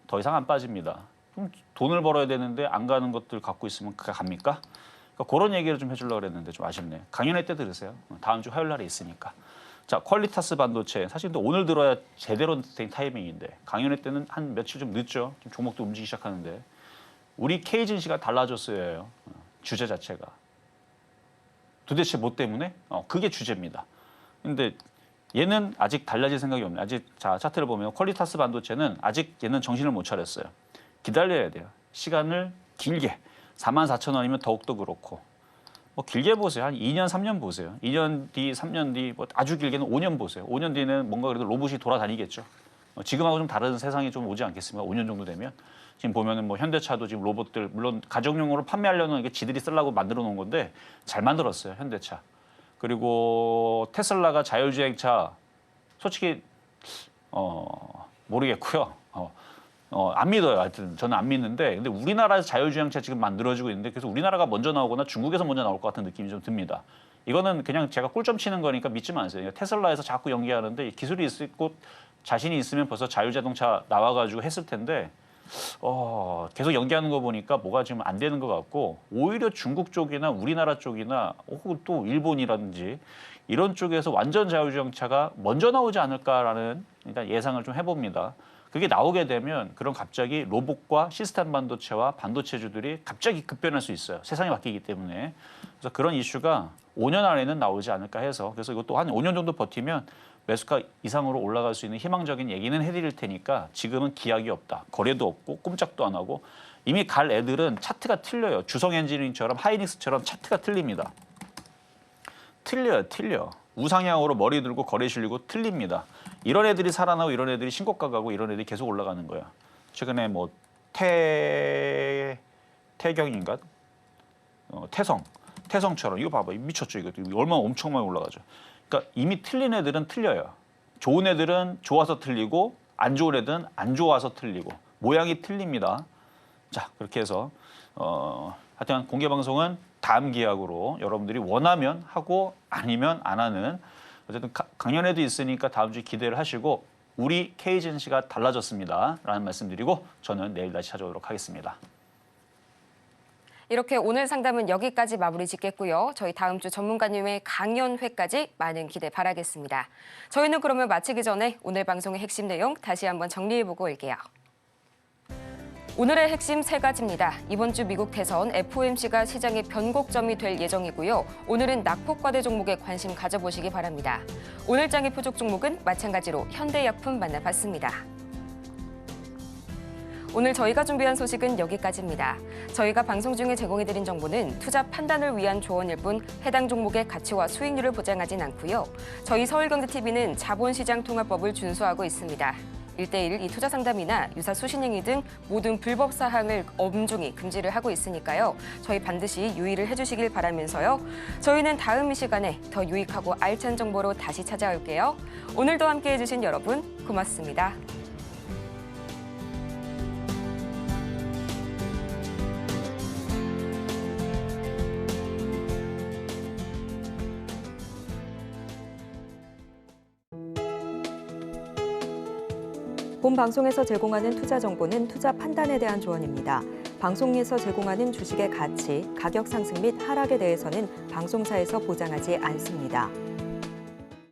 더 이상 안 빠집니다. 그럼 돈을 벌어야 되는데 안 가는 것들 갖고 있으면 그게 갑니까? 그러니까 그런 얘기를 좀 해주려고 그랬는데 좀 아쉽네요. 강연회 때 들으세요. 다음 주 화요일 날에 있으니까. 자, 퀄리타스 반도체. 사실 근데 오늘 들어야 제대로 된 타이밍인데 강연회 때는 한 며칠 좀 늦죠. 좀 종목도 움직이기 시작하는데 우리 케이진씨가 달라졌어요. 주제 자체가. 도대체 뭐 때문에? 그게 주제입니다. 근데 얘는 아직 달라질 생각이 없네. 아직 자 차트를 보면 퀄리타스 반도체는 아직 얘는 정신을 못 차렸어요. 기다려야 돼요. 시간을 길게 44,000원이면 더욱더 그렇고 뭐 길게 보세요. 한 2년, 3년 보세요. 2년 뒤, 3년 뒤, 뭐 아주 길게는 5년 보세요. 5년 뒤에는 뭔가 그래도 로봇이 돌아다니겠죠. 지금하고 좀 다른 세상이 좀 오지 않겠습니까? 5년 정도 되면. 지금 보면은 뭐 현대차도 지금 로봇들 물론 가정용으로 판매하려는 게 지들이 쓰려고 만들어 놓은 건데 잘 만들었어요. 현대차. 그리고 테슬라가 자율주행차 솔직히 모르겠고요. 안 믿어요. 하여튼 저는 안 믿는데 근데 우리나라에서 자율주행차 지금 만들어지고 있는데 그래서 우리나라가 먼저 나오거나 중국에서 먼저 나올 것 같은 느낌이 좀 듭니다. 이거는 그냥 제가 꿀점 치는 거니까 믿지 마세요. 테슬라에서 자꾸 연기하는데 기술이 있고 자신이 있으면 벌써 자율자동차 나와가지고 했을 텐데 계속 연기하는 거 보니까 뭐가 지금 안 되는 것 같고 오히려 중국 쪽이나 우리나라 쪽이나 혹은 또 일본이라든지 이런 쪽에서 완전 자율주행차가 먼저 나오지 않을까라는 일단 예상을 좀 해봅니다. 그게 나오게 되면 그런 갑자기 로봇과 시스템 반도체와 반도체주들이 갑자기 급변할 수 있어요. 세상이 바뀌기 때문에. 그래서 그런 이슈가 5년 안에는 나오지 않을까 해서 그래서 이것도 한 5년 정도 버티면 매수가 이상으로 올라갈 수 있는 희망적인 얘기는 해드릴 테니까 지금은 기약이 없다. 거래도 없고 꼼짝도 안 하고 이미 갈 애들은 차트가 틀려요. 주성 엔지니어링처럼 하이닉스처럼 차트가 틀립니다. 틀려. 우상향으로 머리 들고 거래 실리고 틀립니다. 이런 애들이 살아나고 이런 애들이 신고가 가고 이런 애들이 계속 올라가는 거야. 최근에 뭐 태경인가? 태성처럼 이거 봐봐. 미쳤죠 이거. 얼마나 엄청 많이 올라가죠. 그러니까 이미 틀린 애들은 틀려요. 좋은 애들은 좋아서 틀리고 안 좋은 애들은 안 좋아서 틀리고 모양이 틀립니다. 자 그렇게 해서 하여튼 공개 방송은 다음 기약으로 여러분들이 원하면 하고 아니면 안 하는 어쨌든 강연회도 있으니까 다음 주에 기대를 하시고 우리 케이젠시가 달라졌습니다. 라는 말씀드리고 저는 내일 다시 찾아오도록 하겠습니다. 이렇게 오늘 상담은 여기까지 마무리 짓겠고요. 저희 다음 주 전문가님의 강연회까지 많은 기대 바라겠습니다. 저희는 그러면 마치기 전에 오늘 방송의 핵심 내용 다시 한번 정리해보고 올게요. 오늘의 핵심 세 가지입니다. 이번 주 미국 대선 FOMC가 시장의 변곡점이 될 예정이고요. 오늘은 낙폭과대 종목에 관심 가져보시기 바랍니다. 오늘 장의 표적 종목은 마찬가지로 현대약품 만나봤습니다. 오늘 저희가 준비한 소식은 여기까지입니다. 저희가 방송 중에 제공해드린 정보는 투자 판단을 위한 조언일 뿐 해당 종목의 가치와 수익률을 보장하진 않고요. 저희 서울경제TV는 자본시장통합법을 준수하고 있습니다. 1대1 이 투자 상담이나 유사 수신행위 등 모든 불법 사항을 엄중히 금지를 하고 있으니까요. 저희 반드시 유의를 해주시길 바라면서요. 저희는 다음 시간에 더 유익하고 알찬 정보로 다시 찾아올게요. 오늘도 함께해 주신 여러분 고맙습니다. 본 방송에서 제공하는 투자 정보는 투자 판단에 대한 조언입니다. 방송에서 제공하는 주식의 가치, 가격 상승 및 하락에 대해서는 방송사에서 보장하지 않습니다.